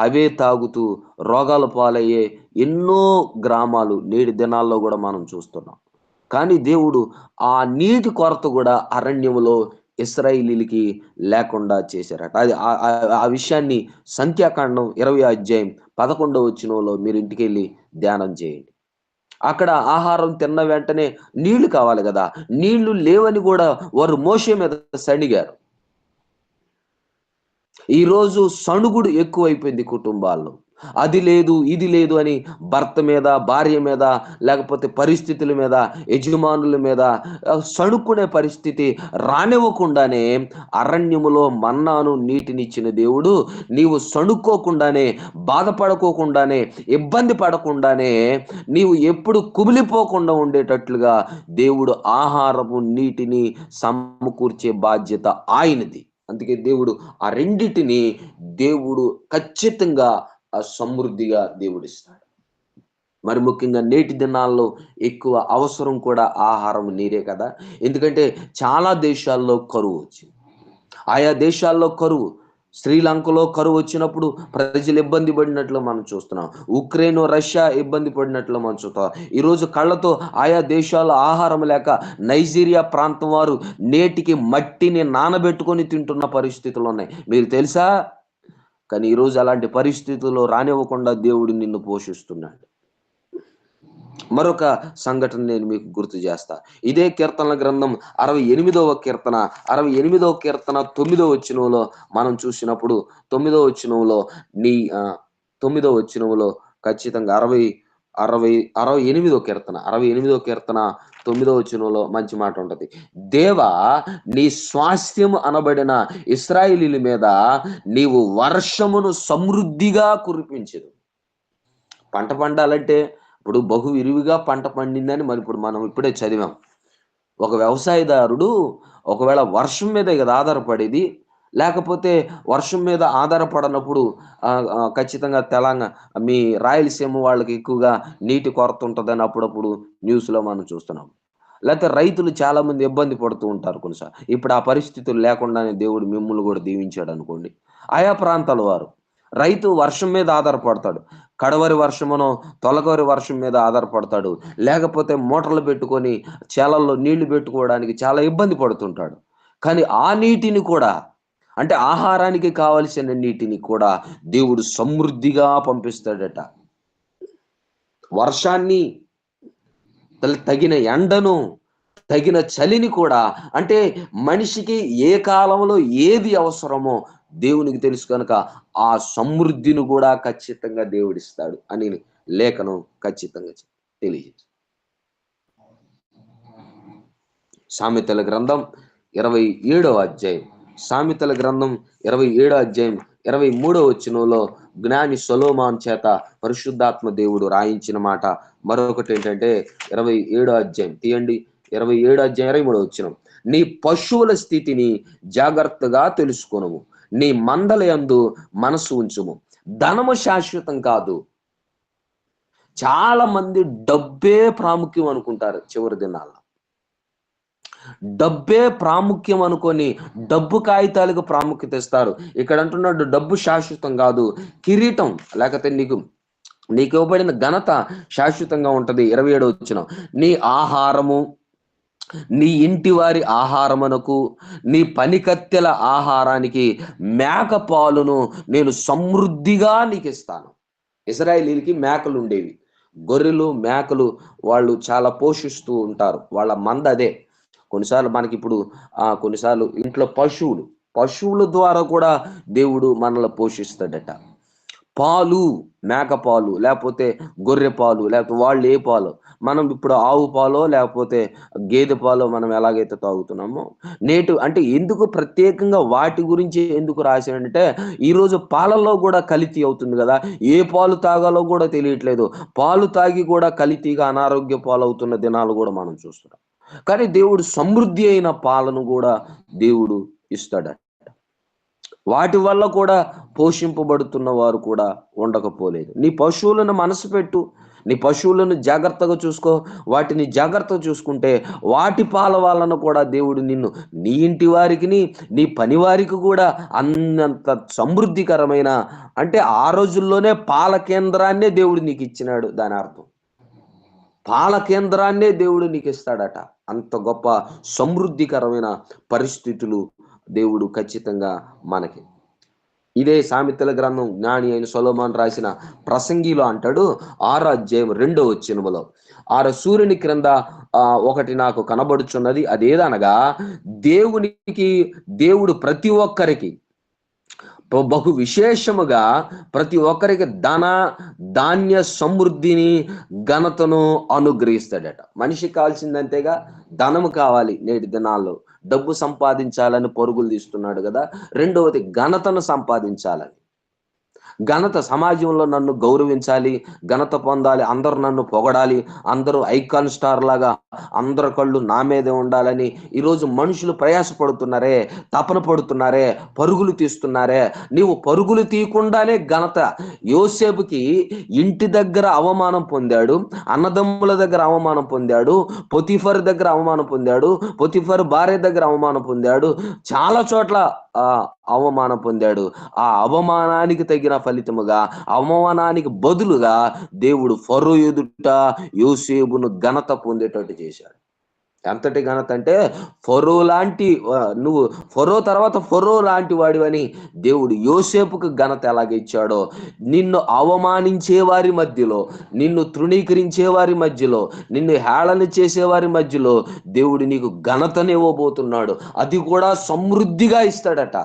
అవే తాగుతూ రోగాల పాలయ్యే ఎన్నో గ్రామాలు నేటి దినాల్లో కూడా మనం చూస్తున్నాం. కానీ దేవుడు ఆ నీటి కొరత కూడా అరణ్యములో ఇశ్రాయేలీయులకి లేకుండా చేశారట. అది ఆ విషయాన్ని సంఖ్యాకాండం 20వ అధ్యాయం 11వ వచనంలో మీరు ఇంటికెళ్ళి ధ్యానం చేయండి. అక్కడ ఆహారం తిన్న వెంటనే నీళ్లు కావాలి కదా, నీళ్లు లేవని కూడా వారు మోషే మీద సణిగారు. ఈరోజు సణుగుడు ఎక్కువైపోయింది కుటుంబాల్లో. అది లేదు, ఇది లేదు అని భర్త మీద, భార్య మీద, లేకపోతే పరిస్థితుల మీద, యజమానుల మీద సణుక్కునే పరిస్థితి రానివ్వకుండానే అరణ్యములో మన్నాను నీటినిచ్చిన దేవుడు నీవు సణుక్కోకుండానే, బాధపడుకోకుండానే, ఇబ్బంది పడకుండానే నీవు ఎప్పుడు కుమిలిపోకుండా ఉండేటట్లుగా దేవుడు ఆహారము, నీటిని సమకూర్చే బాధ్యత ఆయనది. అందుకే దేవుడు ఆ రెండిటిని దేవుడు ఖచ్చితంగా సమృద్ధిగా దేవుడిస్తాడు. మరి ముఖ్యంగా నేటి దినాల్లో ఎక్కువ అవసరం కూడా ఆహారం, నీరే కదా. ఎందుకంటే చాలా దేశాల్లో కరువు వచ్చింది. ఆయా దేశాల్లో కరువు, శ్రీలంకలో కరువు వచ్చినప్పుడు ప్రజలు ఇబ్బంది పడినట్లు మనం చూస్తున్నాం. ఉక్రెయిన్, రష్యా ఇబ్బంది పడినట్లు మనం చూస్తాం. ఈరోజు కళ్ళతో ఆయా దేశాల్లో ఆహారం లేక నైజీరియా ప్రాంతం వారు నేటికి మట్టిని నానబెట్టుకొని తింటున్న పరిస్థితులు ఉన్నాయి. మీరు తెలుసా? కానీ ఈరోజు అలాంటి పరిస్థితుల్లో రానివ్వకుండా దేవుడు నిన్ను పోషిస్తున్నాడు. మరొక సంఘటన నేను మీకు గుర్తు చేస్తా. ఇదే కీర్తనల గ్రంథం 68వ కీర్తన 9వ వచనంలో మనం చూసినప్పుడు 9వ వచనంలో 9వ వచనంలో ఖచ్చితంగా 68వ కీర్తన 9వ వచనంలో మంచి మాట ఉంటది. దేవా, నీ స్వాస్థ్యము అనబడిన ఇశ్రాయేలీయుల మీద నీవు వర్షమును సమృద్ధిగా కురిపించెదు. పంట పండాలంటే ఇప్పుడు బహు విరివిగా పంట పండిందని ఇప్పుడు మనం ఇప్పుడే చదివాం. ఒక వ్యవసాయదారుడు ఒకవేళ వర్షం మీదే కదా ఆధారపడేది. లేకపోతే వర్షం మీద ఆధారపడనప్పుడు ఖచ్చితంగా మీ రాయలసీమ వాళ్ళకి ఎక్కువగా నీటి కొరత ఉంటుందని అప్పుడప్పుడు న్యూస్లో మనం చూస్తున్నాం. లేకపోతే రైతులు చాలా మంది ఇబ్బంది పడుతూ ఉంటారు కొన్నిసార్లు. ఇప్పుడు ఆ పరిస్థితులు లేకుండానే దేవుడు మిమ్మల్ని కూడా దీవించాడు అనుకోండి. ఆయా ప్రాంతాల వారు రైతు వర్షం మీద ఆధారపడతాడు. కడవరి వర్షమునో తొలకరి వర్షం మీద ఆధారపడతాడు. లేకపోతే మోటార్లు పెట్టుకొని చేలల్లో నీళ్లు పెట్టుకోవడానికి చాలా ఇబ్బంది పడుతుంటాడు. కానీ ఆ నీటిని కూడా, అంటే ఆహారానికి కావలసిన నీటిని కూడా దేవుడు సమృద్ధిగా పంపిస్తాడట. వర్షాన్ని, తగిన ఎండను, తగిన చలిని కూడా, అంటే మనిషికి ఏ కాలంలో ఏది అవసరమో దేవునికి తెలుసు కనుక ఆ సమృద్ధిని కూడా ఖచ్చితంగా దేవుడిస్తాడు అని లేఖనం ఖచ్చితంగా తెలియజేస్తుంది. సామెతల గ్రంథం 27వ అధ్యాయం 23వ వచనంలో జ్ఞాని సొలొమోను చేత పరిశుద్ధాత్మ దేవుడు రాయించిన మాట మరొకటి ఏంటంటే 27వ అధ్యాయం తీయండి. 27వ అధ్యాయం 23వ వచనం, నీ పశువుల స్థితిని జాగ్రత్తగా తెలుసుకొనుము, నీ మందల యందు మనసు ఉంచుము. ధనము శాశ్వతం కాదు. చాలా మంది డబ్బే ప్రాముఖ్యం అనుకుంటారు. చివరి దినాల్లో డబ్బే ప్రాముఖ్యం అనుకొని డబ్బు కాగితాలకు ప్రాముఖ్యత ఇస్తారు. ఇక్కడ అంటున్నాడు డబ్బు శాశ్వతం కాదు. కిరీటం లేకపోతే నీకు ఇవ్వబడిన ఘనత శాశ్వతంగా ఉంటది. 27వ వచనం, నీ ఆహారము, నీ ఇంటి వారి ఆహారమునకు, నీ పనికత్తెల ఆహారానికి మేక పాలును నేను సమృద్ధిగా నీకు ఇస్తాను. ఇశ్రాయేలీయులకి మేకలు ఉండేవి. గొర్రెలు, మేకలు వాళ్ళు చాలా పోషిస్తూ ఉంటారు. వాళ్ళ మంద అదే. కొన్నిసార్లు మనకి ఇప్పుడు కొన్నిసార్లు ఇంట్లో పశువుల ద్వారా కూడా దేవుడు మనల్ని పోషిస్తాడట. పాలు, మేక పాలు, లేకపోతే గొర్రె పాలు, లేకపోతే వాళ్ళు ఏ పాలు, మనం ఇప్పుడు ఆవు పాలో లేకపోతే గేదె పాలో మనం ఎలాగైతే తాగుతున్నామో, అంటే ఎందుకు ప్రత్యేకంగా వాటి గురించి ఎందుకు రాశాడంటే, ఈరోజు పాలల్లో కూడా కల్తీ అవుతుంది కదా. ఏ పాలు తాగాలో కూడా తెలియట్లేదు. పాలు తాగి కూడా కల్తీగా అనారోగ్య పాలవుతున్న దినాలు కూడా మనం చూస్తున్నాం. కానీ దేవుడు సమృద్ధి అయిన పాలను కూడా దేవుడు ఇస్తాడట. వాటి వల్ల కూడా పోషింపబడుతున్న వారు కూడా ఉండకపోలేదు. నీ పశువులను మనసు పెట్టు, నీ పశువులను జాగ్రత్తగా చూసుకో. వాటిని జాగ్రత్తగా చూసుకుంటే వాటి పాల వలన కూడా దేవుడు నిన్ను, నీ ఇంటి వారికిని, నీ పని వారికి కూడా అన్నంత సమృద్ధికరమైన, అంటే ఆ రోజుల్లోనే పాల కేంద్రాన్నే దేవుడు నీకు ఇచ్చినాడు. దాని అర్థం పాల కేంద్రాన్నే దేవుడు నీకు ఇస్తాడట. అంత గొప్ప సమృద్ధికరమైన పరిస్థితులు దేవుడు ఖచ్చితంగా మనకి. ఇదే సామెతల గ్రంథం జ్ఞాని అయిన సొలొమోను రాసిన ప్రసంగిలో అంటాడు, 6వ అధ్యాయం 2వ వచనములో, సూర్యుని క్రింద ఒకటి నాకు కనబడుచున్నది, అదేదనగా దేవుడు ప్రతి ఒక్కరికి బహు విశేషముగా ప్రతి ఒక్కరికి ధాన్య సమృద్ధిని, ఘనతను అనుగ్రహిస్తాడట. మనిషికి కావాల్సిందంతేగా, ధనము కావాలి. నేటి దినాల్లో డబ్బు సంపాదించాలని పరుగులు తీస్తున్నాడు కదా. రెండవది ఘనతను సంపాదించాలని. ఘనత, సమాజంలో నన్ను గౌరవించాలి, ఘనత పొందాలి, అందరూ నన్ను పొగడాలి, అందరూ ఐకాన్ స్టార్ లాగా అందరి కళ్ళు నా మీదే ఉండాలని ఈరోజు మనుషులు ప్రయాసపడుతున్నారే, తపన పడుతున్నారే, పరుగులు తీస్తున్నారే. నీవు పరుగులు తీయకుండానే ఘనత. యోసేపుకి ఇంటి దగ్గర అవమానం పొందాడు, అన్నదమ్ముల దగ్గర అవమానం పొందాడు, పొతిఫర్ దగ్గర అవమానం పొందాడు, పొతిఫర్ భార్య దగ్గర అవమానం పొందాడు, చాలా చోట్ల అవమానం పొందాడు. ఆ అవమానానికి తగిన ఫలితముగా, అవమానానికి బదులుగా దేవుడు ఫరో ఎదుట యోసేపును ఘనత పొందేటట్టు చేశాడు. ఎంతటి ఘనత అంటే, నువ్వు ఫరో తర్వాత ఫరో లాంటి వాడివని దేవుడు యోసేపుకు ఘనత ఎలాగిచ్చాడో, నిన్ను అవమానించే వారి మధ్యలో, నిన్ను తృణీకరించే వారి మధ్యలో, నిన్ను హేళన చేసేవారి మధ్యలో దేవుడు నీకు ఘనతనివ్వబోతున్నాడు. అది కూడా సమృద్ధిగా ఇస్తాడట.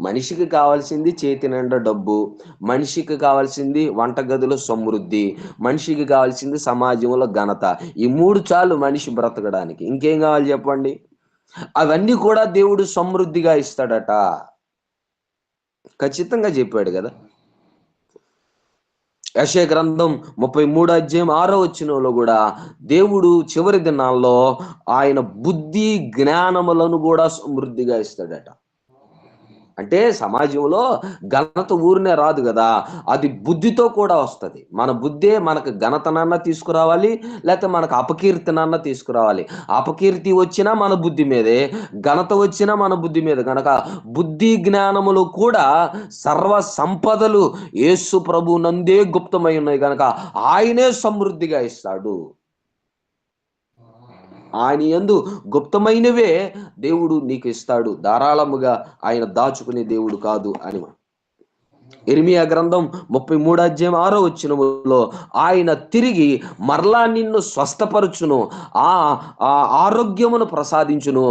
మనిషికి కావాల్సింది చేతి నిండా డబ్బు, మనిషికి కావాల్సింది వంటగదిలో సమృద్ధి, మనిషికి కావాల్సింది సమాజంలో ఘనత. ఈ 3 చాలు మనిషి బ్రతకడానికి. ఇంకేం కావాలి చెప్పండి? అవన్నీ కూడా దేవుడు సమృద్ధిగా ఇస్తాడట. ఖచ్చితంగా చెప్పాడు కదా. యెషయా గ్రంథం 33వ అధ్యాయం 6వ వచనంలో కూడా దేవుడు చివరి దినాల్లో ఆయన బుద్ధి జ్ఞానములను కూడా సమృద్ధిగా ఇస్తాడట. అంటే సమాజంలో ఘనత ఊరినే రాదు కదా, అది బుద్ధితో కూడా వస్తుంది. మన బుద్ధే మనకు ఘనతనన్నా తీసుకురావాలి, లేకపోతే మనకు అపకీర్తినన్నా తీసుకురావాలి. అపకీర్తి వచ్చినా మన బుద్ధి మీదే, ఘనత వచ్చినా మన బుద్ధి మీద. కనుక బుద్ధి జ్ఞానములు కూడా సర్వ సంపదలు యేసు ప్రభు నందే గుప్తమై ఉన్నాయి కనుక ఆయనే సమృద్ధిగా ఇస్తాడు. ఆయన యందు గుప్తమైనవే దేవుడు నీకు ఇస్తాడు, ధారాళముగా ఆయన దాచుకునే దేవుడు కాదు అని. ఇర్మియా గ్రంథం 33వ అధ్యాయం 6వ వచనములో ఆయన తిరిగి మరలా నిన్ను స్వస్థపరచును, ఆరోగ్యమును ప్రసాదించును,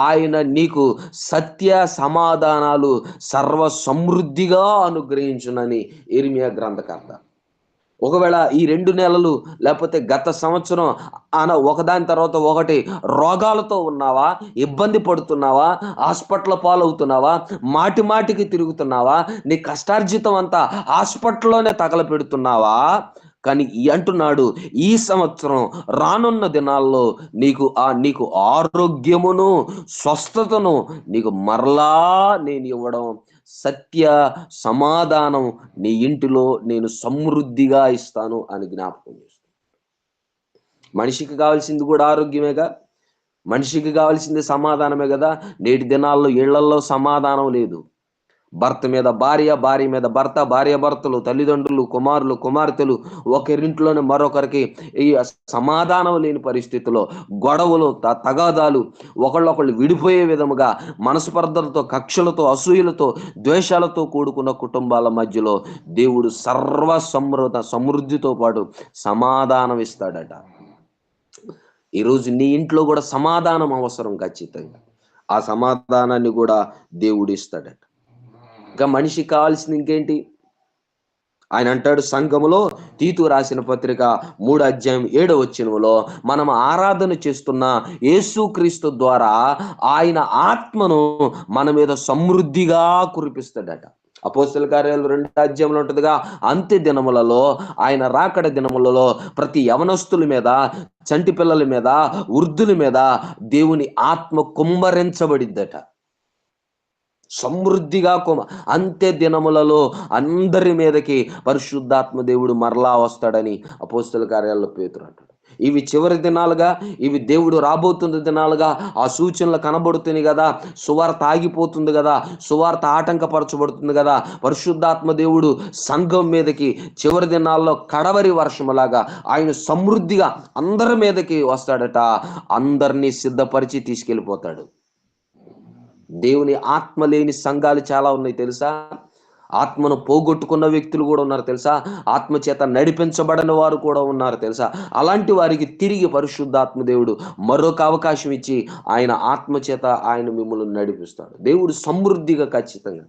ఆయన నీకు సత్య సమాధానాలు సర్వ సమృద్ధిగా అనుగ్రహించునని ఇర్మియా గ్రంథకర్త. ఒకవేళ ఈ 2 నెలలు లేకపోతే గత సంవత్సరం ఒకదాని తర్వాత ఒకటి రోగాలతో ఉన్నావా, ఇబ్బంది పడుతున్నావా, హాస్పిటల్ పాలవుతున్నావా, మాటికి తిరుగుతున్నావా, నీ కష్టార్జితం అంతా హాస్పిటల్లోనే తగలపెడుతున్నావా? కానీ అంటున్నాడు, ఈ సంవత్సరం రానున్న దినాల్లో నీకు ఆరోగ్యమును స్వస్థతను నీకు మరలా నేను ఇవ్వడం, సత్య సమాధానం నీ ఇంటిలో నేను సమృద్ధిగా ఇస్తాను అని జ్ఞాపకం చేస్తాను. మనిషికి కావాల్సింది కూడా ఆరోగ్యమేగా, మనిషికి కావాల్సింది సమాధానమే కదా. నేటి దినాల్లో ఇళ్లలో సమాధానం లేదు. భర్త మీద భార్య, భార్య మీద భర్త, భార్య భర్తలు, తల్లిదండ్రులు, కుమారులు కుమార్తెలు, ఒకరింట్లోనే మరొకరికి ఈ సమాధానం లేని పరిస్థితిలో గొడవలు, తగాదాలు, ఒకళ్ళొకళ్ళు విడిపోయే విధముగా మనస్పర్ధలతో, కక్షలతో, అసూయలతో, ద్వేషాలతో కూడుకున్న కుటుంబాల మధ్యలో దేవుడు సమృద్ధితో పాటు సమాధానం ఇస్తాడట. ఈరోజు నీ ఇంట్లో కూడా సమాధానం అవసరం ఖచ్చితంగా. ఆ సమాధానాన్ని కూడా దేవుడు ఇస్తాడట. ఇంకా మనిషికి కావాల్సింది ఇంకేంటి? ఆయన అంటాడు సంఘములో, తీతు రాసిన పత్రిక 3 అధ్యాయం 7 వచనములో, మనం ఆరాధన చేస్తున్న యేసుక్రీస్తు ద్వారా ఆయన ఆత్మను మన మీద సమృద్ధిగా కురిపిస్తాడట. అపోస్తల కార్యాలు 2 అధ్యాయంలో ఉంటదిగా, అంత్య దినములలో, ఆయన రాకడ దినములలో ప్రతి యవనస్తుల మీద, చంటి పిల్లల మీద, వృద్ధుల మీద దేవుని ఆత్మ కుమ్మరించబడిద్దట. సమృద్ధిగా అంత్య దినములలో అందరి మీదకి పరిశుద్ధాత్మ దేవుడు మరలా వస్తాడని అపోస్తల కార్యాల్లో పేతురు అంటాడు. ఇవి చివరి దినాలుగా, ఇవి దేవుడు రాబోతున్న దినాలుగా ఆ సూచనలు కనబడుతున్నాయి కదా. సువార్త ఆగిపోతుంది కదా, సువార్త ఆటంకపరచబడుతుంది కదా. పరిశుద్ధాత్మ దేవుడు సంఘం మీదకి చివరి దినాల్లో కడవరి వర్షములాగా ఆయన సమృద్ధిగా అందరి మీదకి వస్తాడట. అందరినీ సిద్ధపరిచి తీసుకెళ్ళిపోతాడు. దేవుని ఆత్మ లేని సంఘాలు చాలా ఉన్నాయి తెలుసా. ఆత్మను పోగొట్టుకున్న వ్యక్తులు కూడా ఉన్నారు తెలుసా. ఆత్మ చేత నడిపించబడని వారు కూడా ఉన్నారు తెలుసా. అలాంటి వారికి తిరిగి పరిశుద్ధాత్మ దేవుడు మరొక అవకాశం ఇచ్చి ఆయన ఆత్మ చేత ఆయన మిమ్మల్ని నడిపిస్తాడు. దేవుడు సమృద్ధిగా ఖచ్చితంగా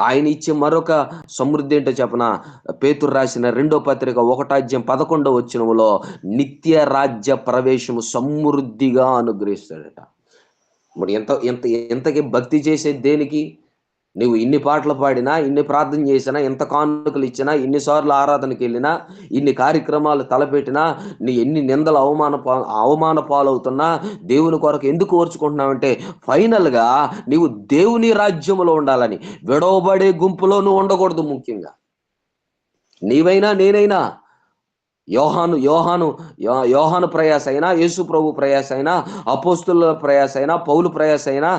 ఆయన ఇచ్చే మరొక సమృద్ధి ఏంటో చెప్పనా. పేతురు రాసిన 2వ పత్రిక 1వ అధ్యాయం 11వ వచనములో నిత్య రాజ్య ప్రవేశము సమృద్ధిగా అనుగ్రహిస్తాడట. మరి ఎంతకి భక్తి చేసేది దేనికి? నువ్వు ఇన్ని పాటలు పాడినా, ఇన్ని ప్రార్థన చేసినా, ఎంత కానుకలు ఇచ్చినా, ఇన్నిసార్లు ఆరాధనకి వెళ్ళినా, ఇన్ని కార్యక్రమాలు తలపెట్టినా, నీ ఎన్ని నిందలు అవమాన పాలవుతున్నా దేవుని కొరకు ఎందుకు ఓర్చుకుంటున్నావంటే ఫైనల్గా నీవు దేవుని రాజ్యములో ఉండాలని. విడవబడే గుంపులో నువ్వు ఉండకూడదు. ముఖ్యంగా నీవైనా నేనైనా, యోహాను ప్రయాస అయినా, యేసు ప్రభు ప్రయాస అయినా, అపోస్తుల ప్రయాస అయినా, పౌలు ప్రయాస అయినా,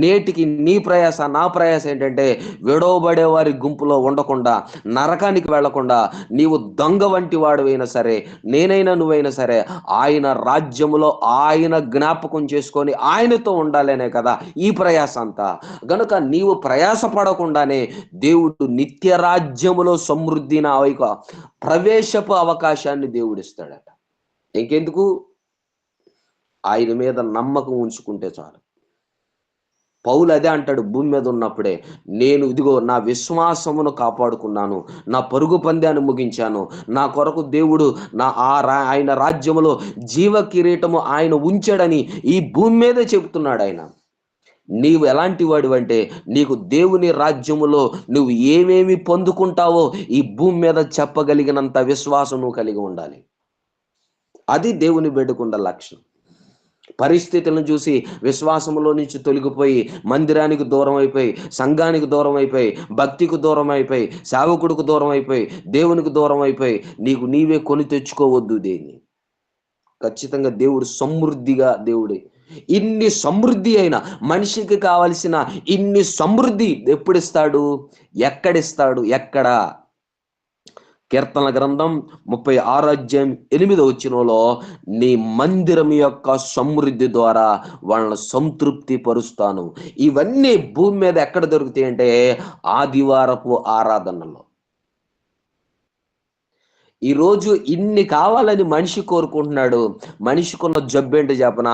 నేటికి నీ ప్రయాస నా ప్రయాస ఏంటంటే విడవబడే వారి గుంపులో ఉండకుండా, నరకానికి వెళ్లకుండా, నీవు దొంగ వంటి వాడువైనా సరే, నేనైనా నువ్వైనా సరే ఆయన రాజ్యములో ఆయన జ్ఞాపకం చేసుకొని ఆయనతో ఉండాలనే కదా ఈ ప్రయాస అంతా. గనుక నీవు ప్రయాస పడకుండానే దేవుడు నిత్య రాజ్యములో సమృద్ధిని ప్రవేశపు అవకాశాన్ని దేవుడిస్తాడట. ఇంకెందుకు? ఆయన మీద నమ్మకం ఉంచుకుంటే చాలు. పౌలు అదే అంటాడు భూమి మీద ఉన్నప్పుడే, నేను ఇదిగో నా విశ్వాసమును కాపాడుకున్నాను, నా పరుగు పందాన్ని ముగించాను, నా కొరకు దేవుడు ఆయన రాజ్యములో జీవ కిరీటము ఆయన ఉంచాడని ఈ భూమి మీదే చెబుతున్నాడు ఆయన. నీవు ఎలాంటి వాడు అంటే, నీకు దేవుని రాజ్యములో నువ్వు ఏమేమి పొందుకుంటావో ఈ భూమి మీద చెప్పగలిగినంత విశ్వాసం నువ్వు కలిగి ఉండాలి. అది దేవుని బిడ్డకున్న లక్షణం. పరిస్థితులను చూసి విశ్వాసములో నుంచి తొలగిపోయి, మందిరానికి దూరం అయిపోయి, సంఘానికి దూరం అయిపోయి, భక్తికి దూరం అయిపోయి, సేవకుడికి దూరం అయిపోయి, దేవునికి దూరం అయిపోయి నీకు నీవే కొని తెచ్చుకోవద్దు. దేన్ని ఖచ్చితంగా దేవుడు సమృద్ధిగా దేవుడే. ఇన్ని సమృద్ధి అయిన మనిషికి కావలసిన ఇన్ని సమృద్ధి ఎప్పుడిస్తాడు? ఎక్కడిస్తాడు? ఎక్కడ? కీర్తన గ్రంథం 36 అధ్యాయం 8వ వచనంలో నీ మందిరం యొక్క సమృద్ధి ద్వారా వాళ్ళని సంతృప్తి పరుస్తాను. ఇవన్నీ భూమి మీద ఎక్కడ దొరుకుతాయి అంటే ఆదివారపు ఆరాధనలో. ఈరోజు ఇన్ని కావాలని మనిషి కోరుకుంటున్నాడు. మనిషికున్న జబ్బేంటి చెప్పన?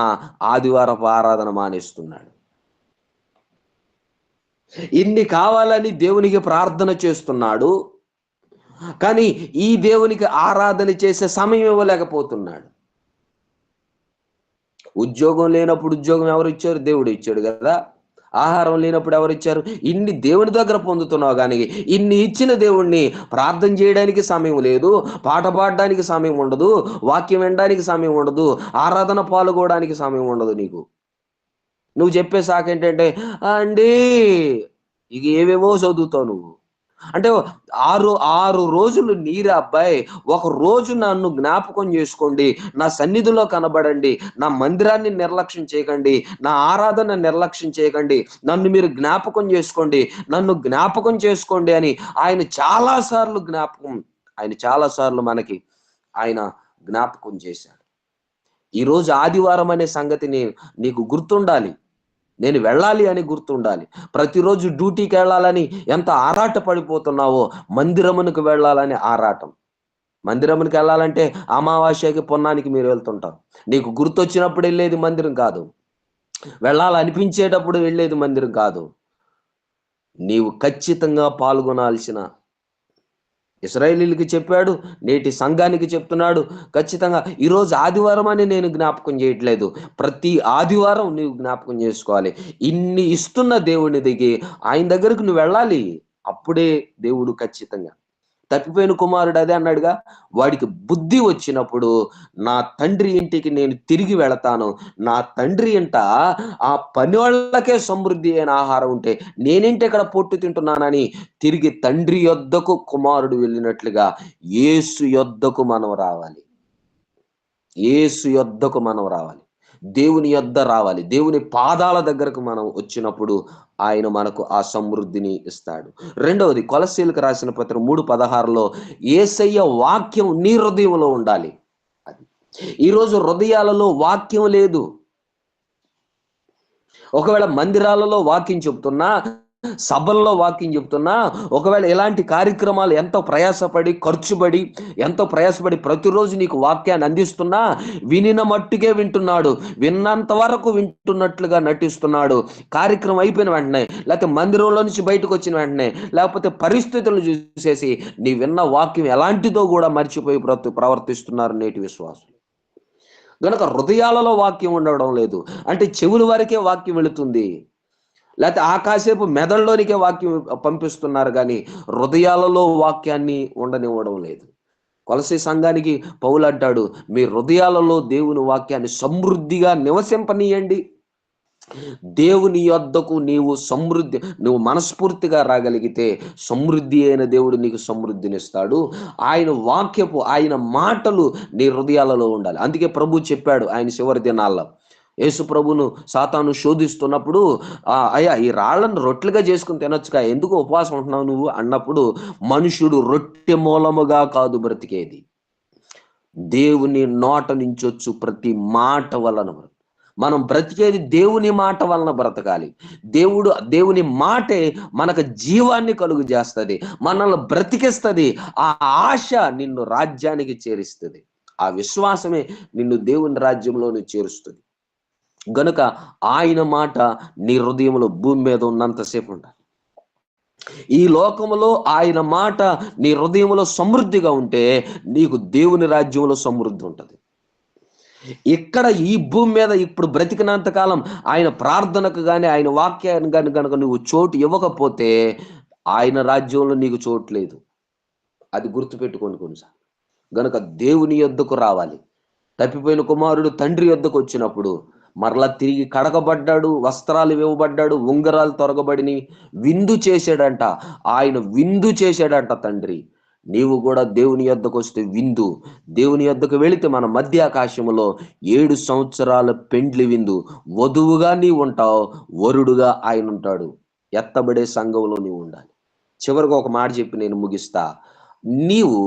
ఆదివారపు ఆరాధన మానేస్తున్నాడు. ఇన్ని కావాలని దేవునికి ప్రార్థన చేస్తున్నాడు, కానీ ఈ దేవునికి ఆరాధన చేసే సమయం ఇవ్వలేకపోతున్నాడు. ఉద్యోగం లేనప్పుడు ఉద్యోగం ఎవరు ఇచ్చారు? దేవుడు ఇచ్చాడు కదా. ఆహారం లేనప్పుడు ఎవరిచ్చారు? ఇన్ని దేవుని దగ్గర పొందుతున్నావు, కానీ ఇన్ని ఇచ్చిన దేవుణ్ణి ప్రార్థన చేయడానికి సమయం లేదు, పాట పాడడానికి సమయం ఉండదు, వాక్యం వినడానికి సమయం ఉండదు, ఆరాధన పాల్గొనడానికి సమయం ఉండదు. నువ్వు చెప్పే సాకేంటంటే అండి ఇక ఏవేవో చదువుతావు నువ్వు. అంటే 6 రోజులు నీరు అబ్బాయి, ఒక రోజు నన్ను జ్ఞాపకం చేసుకోండి, నా సన్నిధిలో కనబడండి, నా మందిరాన్ని నిర్లక్ష్యం చేయకండి, నా ఆరాధన నిర్లక్ష్యం చేయకండి, నన్ను మీరు జ్ఞాపకం చేసుకోండి, నన్ను జ్ఞాపకం చేసుకోండి అని ఆయన చాలాసార్లు మనకి ఆయన జ్ఞాపకం చేశాడు. ఈరోజు ఆదివారం అనే సంగతి నీకు గుర్తుండాలి. నేను వెళ్ళాలి అని గుర్తుండాలి. ప్రతిరోజు డ్యూటీకి వెళ్ళాలని ఎంత ఆరాట పడిపోతున్నావో మందిరమునకు వెళ్ళాలని ఆరాటం. మందిరంకి వెళ్ళాలంటే అమావాస్యకి పున్నానికి మీరు వెళ్తుంటారు. నీకు గుర్తొచ్చినప్పుడు వెళ్ళేది మందిరం కాదు. వెళ్ళాలనిపించేటప్పుడు వెళ్ళేది మందిరం కాదు. నీవు ఖచ్చితంగా పాల్గొనాల్సిన ఇశ్రాయేలీయులకి చెప్పాడు. నేటి సంఘానికి చెప్తున్నాడు. ఖచ్చితంగా ఈరోజు ఆదివారం అని నేను జ్ఞాపకం చేయట్లేదు. ప్రతి ఆదివారం నీవు జ్ఞాపకం చేసుకోవాలి. ఇన్ని ఇస్తున్న దేవుని ఆయన దగ్గరకు నువ్వు వెళ్ళాలి. అప్పుడే దేవుడు ఖచ్చితంగా తప్పిపోయిన కుమారుడు అదే అన్నాడుగా, వాడికి బుద్ధి వచ్చినప్పుడు నా తండ్రి ఇంటికి నేను తిరిగి వెళతాను. నా తండ్రి ఇంట ఆ పనివాళ్ళకే సమృద్ధి అయిన ఆహారం ఉంటే నేనేంటి ఇక్కడ పొట్టు తింటున్నానని తిరిగి తండ్రి యొద్దకు కుమారుడు వెళ్ళినట్లుగా యేసు యొద్దకు మనం రావాలి. యేసు యొద్దకు మనం రావాలి. దేవుని యొద్ద రావాలి. దేవుని పాదాల దగ్గరకు మనం వచ్చినప్పుడు ఆయన మనకు ఆ సమృద్ధిని ఇస్తాడు. రెండవది కొలస్సీలకు రాసిన పత్రిక 3:16లో యేసయ్య వాక్యం నీ హృదయంలో ఉండాలి. అది ఈరోజు హృదయాలలో వాక్యం లేదు. ఒకవేళ మందిరాలలో వాక్యం చెప్తున్నా, సభల్లో వాక్యం చెప్తున్నా, ఒకవేళ ఇలాంటి కార్యక్రమాలు ఎంతో ప్రయాసపడి ప్రతిరోజు నీకు వాక్యాన్ని అందిస్తున్నా, వినిన మట్టుకే వింటున్నాడు. విన్నంత వరకు వింటున్నట్లుగా నటిస్తున్నాడు. కార్యక్రమం అయిపోయిన వెంటనే, లేకపోతే మందిరంలో నుంచి బయటకు వచ్చిన వెంటనే, లేకపోతే పరిస్థితులను చూసేసి నీ విన్న వాక్యం ఎలాంటిదో కూడా మర్చిపోయి ప్రవర్తిస్తున్నారు నేటి విశ్వాసులు. గనక హృదయాలలో వాక్యం ఉండడం లేదు. అంటే చెవుల వరకే వాక్యం వెళుతుంది. లేకపోతే ఆ కాసేపు మెదడులోనికే వాక్యం పంపిస్తున్నారు కానీ హృదయాలలో వాక్యాన్ని ఉండనివ్వడం లేదు. కొలసీ సంఘానికి పౌలు అంటాడు, మీ హృదయాలలో దేవుని వాక్యాన్ని సమృద్ధిగా నివసింపనీయండి. దేవుని యొద్దకు నువ్వు మనస్ఫూర్తిగా రాగలిగితే సమృద్ధి అయిన దేవుడు నీకు సమృద్ధినిస్తాడు. ఆయన మాటలు నీ హృదయాలలో ఉండాలి. అందుకే ప్రభు చెప్పాడు ఆయన చివరి దినాల్లో యేసు ప్రభును సాతాను శోధిస్తున్నప్పుడు, అయ్యా ఈ రాళ్లను రొట్టెలుగా చేసుకుని తినొచ్చుగా, ఎందుకు ఉపవాసం ఉంటున్నావు నువ్వు అన్నప్పుడు, మనుషుడు రొట్టె మూలముగా కాదు బ్రతికేది, దేవుని నోట నుంచొచ్చు ప్రతి మాట వలన. మనం బ్రతికేది దేవుని మాట వలన బ్రతకాలి. దేవుని మాటే మనకు జీవాన్ని కలుగు చేస్తుంది, మనల్ని బ్రతికిస్తుంది. ఆ ఆశ నిన్ను రాజ్యానికి చేరుస్తుంది. ఆ విశ్వాసమే నిన్ను దేవుని రాజ్యంలోని చేరుస్తుంది. గనుక ఆయన మాట నీ హృదయంలో భూమి మీద ఉన్నంతసేపు ఉండాలి. ఈ లోకములో ఆయన మాట నీ హృదయంలో సమృద్ధిగా ఉంటే నీకు దేవుని రాజ్యంలో సమృద్ధి ఉంటుంది. ఇక్కడ ఈ భూమి మీద ఇప్పుడు బ్రతికినంత కాలం ఆయన ప్రార్థనకు కానీ ఆయన వాక్యాన్ని కానీ కనుక నువ్వు చోటు ఇవ్వకపోతే ఆయన రాజ్యంలో నీకు చోటు లేదు. అది గుర్తుపెట్టుకోండి కొన్నిసార్లు. గనుక దేవుని యొద్దకు రావాలి. తప్పిపోయిన కుమారుడు తండ్రి యొద్దకు వచ్చినప్పుడు మరలా తిరిగి కడగబడ్డాడు, వస్త్రాలు ఇవ్వబడ్డాడు, ఉంగరాలు తొరగబడిని, విందు చేశాడంట. ఆయన విందు చేశాడంట తండ్రి. నీవు కూడా దేవుని యొద్దకు వస్తే విందు. దేవుని యొద్దకు వెళితే మన మధ్య ఆకాశములో 7 సంవత్సరాల పెండ్లి విందు. వధువుగా నీవు ఉంటావు, వరుడుగా ఆయన ఉంటాడు. ఎత్తబడే సంఘంలో నీవు ఉండాలి. చివరికి ఒక మాట చెప్పి నేను ముగిస్తా. నీవు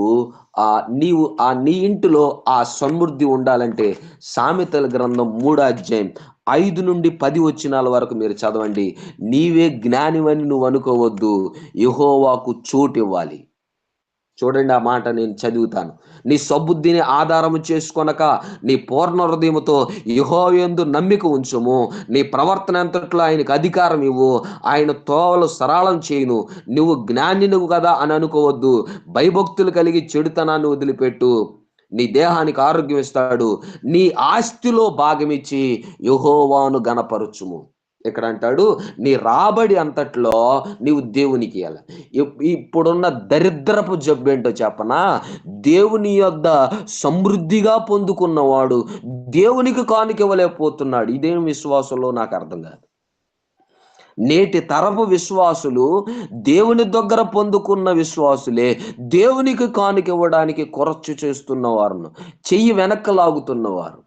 నీ ఇంటిలో ఆ సమృద్ధి ఉండాలంటే సామెతల గ్రంథం 3వ అధ్యాయం 5 నుండి 10 వచనాల వరకు మీరు చదవండి. నీవే జ్ఞానివని నువ్వు అనుకోవద్దు, యెహోవాకు చోటు ఇవ్వాలి. చూడండి, ఆ మాట నేను చదువుతాను. నీ సబుద్ధిని ఆధారము చేసుకొనక నీ పూర్ణ హృదయముతో యెహోవాయందు నమ్మిక ఉంచుము. నీ ప్రవర్తన అంతట్లో ఆయనకు అధికారం ఇవ్వు. ఆయన తోవలు సరళం చేయును. నువ్వు జ్ఞానినువు కదా అని అనుకోవద్దు. భయభక్తులు కలిగి చెడుతనాన్ని వదిలిపెట్టు. నీ దేహానికి ఆరోగ్యం ఇస్తాడు. నీ ఆస్తిలో భాగమిచ్చి యెహోవాను గణపరచుము. ఇక్కడ అంటాడు, నీ రాబడి అంతట్లో నీవు దేవునికి ఇవ్వాలి. ఇప్పుడున్న దరిద్రపు జబ్బేంటో చెప్పనా? దేవుని యొద్ద సమృద్ధిగా పొందుకున్నవాడు దేవునికి కానుక ఇవ్వలేకపోతున్నాడు. ఇదేం విశ్వాసంలో నాకు అర్థం కాదు. నేటి తరపు విశ్వాసులు దేవుని దగ్గర పొందుకున్న విశ్వాసులే దేవునికి కానుక ఇవ్వడానికి కొరచు చేస్తున్నవారు, చెయ్యి వెనక్కి లాగుతున్నవారు.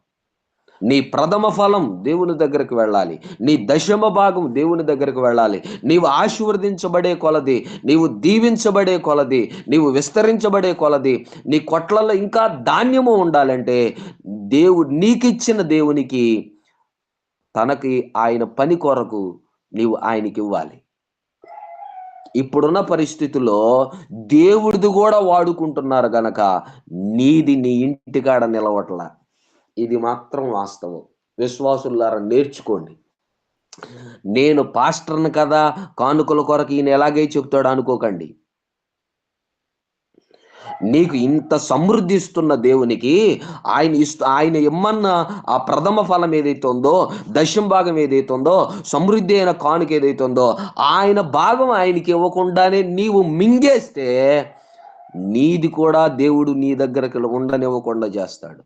నీ ప్రథమ ఫలం దేవుని దగ్గరకు వెళ్ళాలి. నీ దశమ భాగం దేవుని దగ్గరకు వెళ్ళాలి. నీవు ఆశీర్వదించబడే కొలది, నీవు దీవించబడే కొలది, నీవు విస్తరించబడే కొలది నీ కొట్లలో ఇంకా ధాన్యము ఉండాలంటే నీకిచ్చిన దేవునికి తనకి ఆయన పని కొరకు నీవు ఆయనకి ఇవ్వాలి. ఇప్పుడున్న పరిస్థితుల్లో దేవుడిది కూడా వాడుకుంటున్నారు గనక నీది నీ ఇంటికాడ నిలవట్లా. ఇది మాత్రం వాస్తవం. విశ్వాసులారా నేర్చుకోండి. నేను పాస్టర్‌ని కదా, కానుకల కొరకు ఈయన ఎలాగే చెప్తాడు అనుకోకండి. నీకు ఇంత సమృద్ధి ఇస్తున్న దేవునికి ఆయన ఇమ్మన్న ఆ ప్రథమ ఫలం ఏదైతే ఉందో, దశమ భాగం ఏదైతే ఉందో, సమృద్ధి అయిన కానుక ఏదైతే ఉందో, ఆయన భాగం ఆయనకి ఇవ్వకుండానే నీవు మింగేస్తే నీది కూడా దేవుడు నీ దగ్గరకు ఉండనివ్వకుండా చేస్తాడు.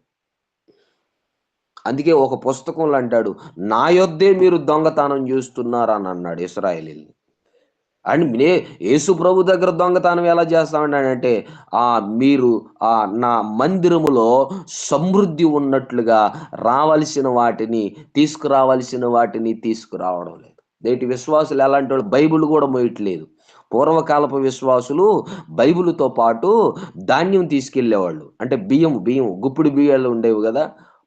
అందుకే ఒక పుస్తకంలో అంటాడు, నా యొద్దే మీరు దొంగతనం చేస్తున్నారు అని అన్నాడు ఇశ్రాయేలీయుల్ని. అండ్ యేసు ప్రభు దగ్గర దొంగతనం ఎలా చేస్తామన్నాడంటే, మీరు నా మందిరములో సమృద్ధి ఉన్నట్లుగా తీసుకురావలసిన వాటిని తీసుకురావడం లేదు. నేటి విశ్వాసులు ఎలాంటి వాళ్ళు, బైబిల్ కూడా మోయట్లేదు. పూర్వకాలపు విశ్వాసులు బైబిల్తో పాటు ధాన్యం తీసుకెళ్లేవాళ్ళు. అంటే బియ్యం గుప్పిడి బియ్యాలు ఉండేవి కదా.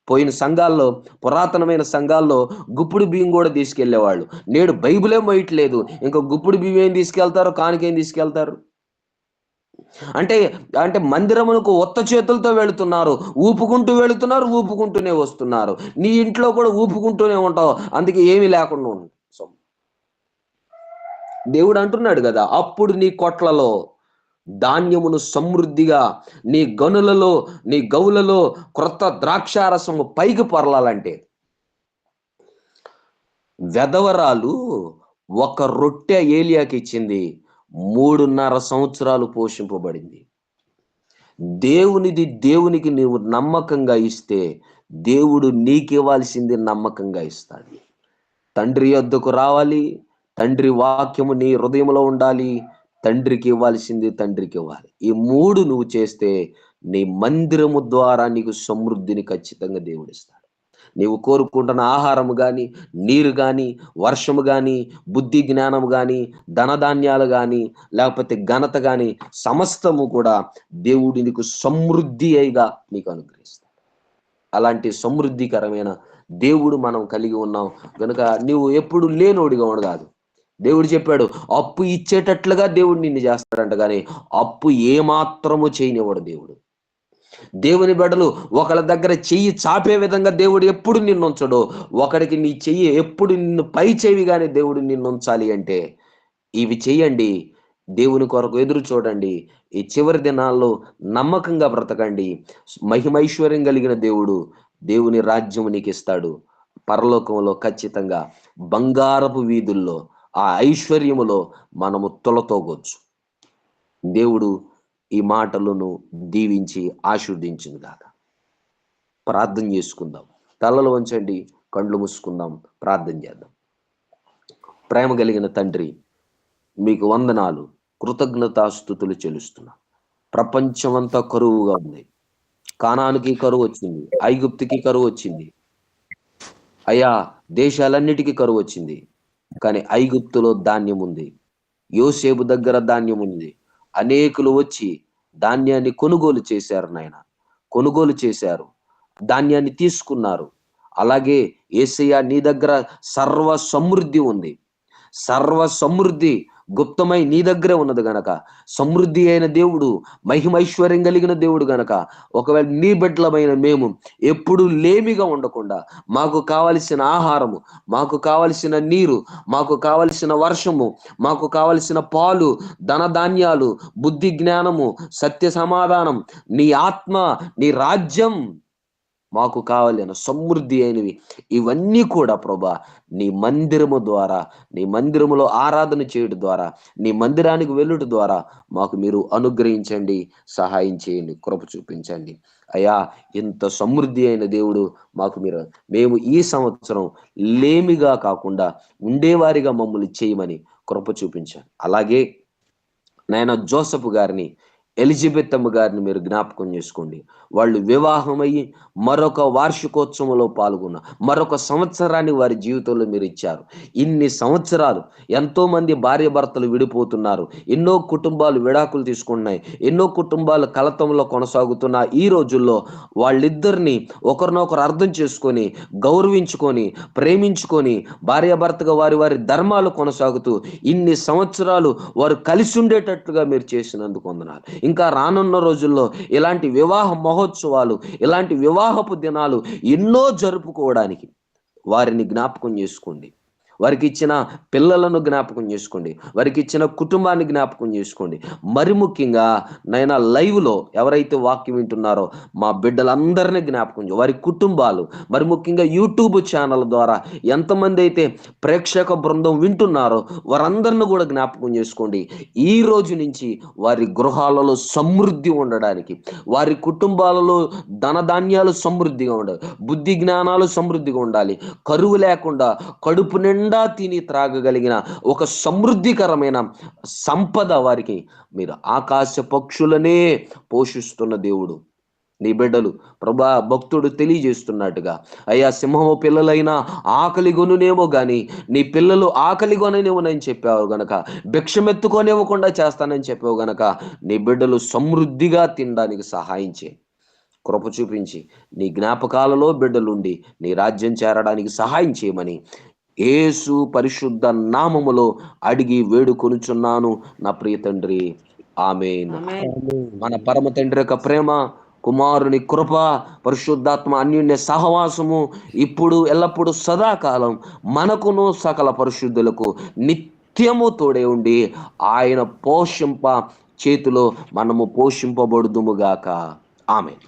పోయిన సంఘాల్లో, పురాతనమైన సంఘాల్లో గుప్పుడు బియ్యం కూడా తీసుకెళ్లేవాళ్ళు. నేడు బైబిలే మోయట్లేదు, ఇంకా గుప్పుడు బియ్యం ఏం తీసుకెళ్తారు, కానుకేం తీసుకెళ్తారు? అంటే అంటే మందిరమునకు ఒత్త చేతులతో వెళుతున్నారు, ఊపుకుంటూనే వస్తున్నారు. నీ ఇంట్లో కూడా ఊపుకుంటూనే ఉంటావు, అందుకే ఏమీ లేకుండా ఉంది. దేవుడు అంటున్నాడు కదా, అప్పుడు నీ కొట్లలో ధాన్యమును సమృద్ధిగా, నీ గనులలో, నీ గౌలలో క్రొత్త ద్రాక్షారసము పైకి పొరలాలంటే, వెధవరాలు ఒక రొట్టె ఏలియాకి ఇచ్చింది, 3.5 సంవత్సరాలు పోషింపబడింది. దేవునికి నీవు నమ్మకంగా ఇస్తే దేవుడు నీకివ్వాల్సింది నమ్మకంగా ఇస్తాడు. తండ్రి యొద్దకు రావాలి, తండ్రి వాక్యము నీ హృదయంలో ఉండాలి, తండ్రికి ఇవ్వాల్సింది తండ్రికి ఇవ్వాలి. ఈ 3 నువ్వు చేస్తే నీ మందిరము ద్వారా నీకు సమృద్ధిని ఖచ్చితంగా దేవుడిస్తాడు. నీవు కోరుకుంటున్న ఆహారము గాని, నీరు గాని, వర్షము గాని, బుద్ధి జ్ఞానము గాని, ధనధాన్యాలు గాని, లేకపోతే ఘనత గాని, సమస్తము కూడా దేవుడు నీకు సమృద్ధి అయిగా నీకు అనుగ్రహిస్తాడు. అలాంటి సమృద్ధికరమైన దేవుడు మనం కలిగి ఉన్నాం కనుక నీవు ఎప్పుడు లేనోడిగా ఉండగాదు. దేవుడు చెప్పాడు, అప్పు ఇచ్చేటట్లుగా దేవుడు నిన్ను చేస్తాడంట, కానీ అప్పు ఏమాత్రము చేయనివాడు దేవుడు. దేవుని బిడ్డలు ఒకళ్ళ దగ్గర చెయ్యి చాపే విధంగా దేవుడు ఎప్పుడు నిన్ను ఉంచడు. ఒకడికి నీ చెయ్యి ఎప్పుడు నిన్ను పై చెవిగానే దేవుడు నిన్ను ఉంచాలి అంటే ఇవి చెయ్యండి. దేవుని కొరకు ఎదురు చూడండి. ఈ చివరి దినాల్లో నమ్మకంగా బ్రతకండి. మహిమైశ్వర్యం కలిగిన దేవుని రాజ్యము నీకు ఇస్తాడు. పరలోకంలో ఖచ్చితంగా బంగారపు వీధుల్లో ఆ ఐశ్వర్యములో మనము తొలతోగొచ్చు. దేవుడు ఈ మాటలను దీవించి ఆశీర్వదించును గాక. ప్రార్థన చేసుకుందాం. తలలు వంచండి, కళ్ళు మూసుకుందాం, ప్రార్థన చేద్దాం. ప్రేమ కలిగిన తండ్రి, మీకు వందనాలు, కృతజ్ఞతాస్తుతులు చెల్లిస్తున్నాం. ప్రపంచమంతా కరువుగా ఉంది. కానానుకి కరువు వచ్చింది, ఐగుప్తుకి కరువు వచ్చింది, అయ్యా దేశాలన్నిటికీ కరువు వచ్చింది. కానీ ఐగుప్తులో ధాన్యం ఉంది, యోసేపు దగ్గర ధాన్యం ఉంది. అనేకులు వచ్చి ధాన్యాన్ని కొనుగోలు చేశారు నాయన, కొనుగోలు చేశారు, ధాన్యాన్ని తీసుకున్నారు. అలాగే యేసయ్య నీ దగ్గర సర్వ సమృద్ధి ఉంది. సర్వ సమృద్ధి గుప్తమై నీ దగ్గరే ఉన్నది గనక, సమృద్ధి అయిన దేవుడు, మహిమైశ్వర్యం కలిగిన దేవుడు గనక, ఒకవేళ నీ బిడ్డలమైన మేము ఎప్పుడు లేమిగా ఉండకుండా మాకు కావలసిన ఆహారము, మాకు కావలసిన నీరు, మాకు కావలసిన వర్షము, మాకు కావలసిన పాలు, ధనధాన్యాలు, బుద్ధి జ్ఞానము, సత్య సమాధానం, నీ ఆత్మ, నీ రాజ్యం మాకు కావాలని సమృద్ధి అయినవి ఇవన్నీ కూడా ప్రభా నీ మందిరము ద్వారా, నీ మందిరములో ఆరాధన చేయడం ద్వారా, నీ మందిరానికి వెళ్ళుట ద్వారా మాకు మీరు అనుగ్రహించండి, సహాయం చేయండి, కృప చూపించండి. అయ్యా, ఇంత సమృద్ధి అయిన దేవుడు మేము ఈ సంవత్సరం లేమిగా కాకుండా ఉండేవారిగా మమ్మల్ని చేయమని కృప చూపించాను. అలాగే నాయన జోసెఫ్ గారిని ఎలిజబెత్ అమ్మ గారిని మీరు జ్ఞాపకం చేసుకోండి. వాళ్ళు వివాహమయ్యి మరొక వార్షికోత్సవంలో పాల్గొన్న మరొక సంవత్సరాన్ని వారి జీవితంలో మీరు ఇచ్చారు. ఇన్ని సంవత్సరాలు ఎంతో మంది భార్య భర్తలు విడిపోతున్నారు, ఎన్నో కుటుంబాలు విడాకులు తీసుకుంటున్నాయి, ఎన్నో కుటుంబాలు కలతంలో కొనసాగుతున్న ఈ రోజుల్లో వాళ్ళిద్దరిని ఒకరినొకరు అర్థం చేసుకొని, గౌరవించుకొని, ప్రేమించుకొని, భార్యాభర్తగా వారి వారి ధర్మాలు కొనసాగుతూ ఇన్ని సంవత్సరాలు వారు కలిసి ఉండేటట్లుగా మీరు చేసినందుకు వందనాలు. ఇంకా రానున్న రోజుల్లో ఇలాంటి వివాహ మహోత్సవాలు, ఇలాంటి వివాహపు దినాలు ఎన్నో జరుపుకోవడానికి వారిని జ్ఞాపకం చేసుకోండి. వారికి ఇచ్చిన పిల్లలను జ్ఞాపకం చేసుకోండి, వారికి ఇచ్చిన కుటుంబాన్ని జ్ఞాపకం చేసుకోండి. మరి ముఖ్యంగా నైనా లైవ్లో ఎవరైతే వాక్యం వింటున్నారో మా బిడ్డలందరినీ జ్ఞాపకం వారి కుటుంబాలు, మరి ముఖ్యంగా యూట్యూబ్ ఛానల్ ద్వారా ఎంతమంది అయితే ప్రేక్షక బృందం వింటున్నారో వారందరిని కూడా జ్ఞాపకం చేసుకోండి. ఈ రోజు నుంచి వారి గృహాలలో సమృద్ధి ఉండడానికి, వారి కుటుంబాలలో ధనధాన్యాలు సమృద్ధిగా ఉండాలి, బుద్ధి జ్ఞానాలు సమృద్ధిగా ఉండాలి, కరువు లేకుండా కడుపు నిండా తిని త్రాగగలిగిన ఒక సమృద్ధికరమైన సంపద వారికి మీరు ఆకాశ పక్షులనే పోషిస్తున్న దేవుడు. నీ బిడ్డలు ప్రభా భక్తుడు తెలియజేస్తున్నట్టుగా, అయ్యా సింహము పిల్లలైనా ఆకలి గొనునేమో గాని నీ పిల్లలు ఆకలి కొననివ్వనని చెప్పావు గనక, భిక్షమెత్తుకొనివ్వకుండా చేస్తానని చెప్పావు గనక నీ బిడ్డలు సమృద్ధిగా తినడానికి సహాయం చేయి. కృప చూపించి నీ జ్ఞాపకాలలో బిడ్డలుండి నీ రాజ్యం చేరడానికి సహాయం చేయమని యేసు పరిశుద్ధ నామములో అడిగి వేడుకొనుచున్నాను నా ప్రియ తండ్రి, ఆమేన్. మన పరమ తండ్రి యొక్క ప్రేమ, కుమారుని కృప, పరిశుద్ధాత్మ అన్యోన్య సహవాసము ఇప్పుడు ఎల్లప్పుడూ సదాకాలం మనకును సకల పరిశుద్ధులకు నిత్యము తోడే ఉండి ఆయన పోషింప చేతిలో మనము పోషింపబడుదుముగాక. ఆమేన్.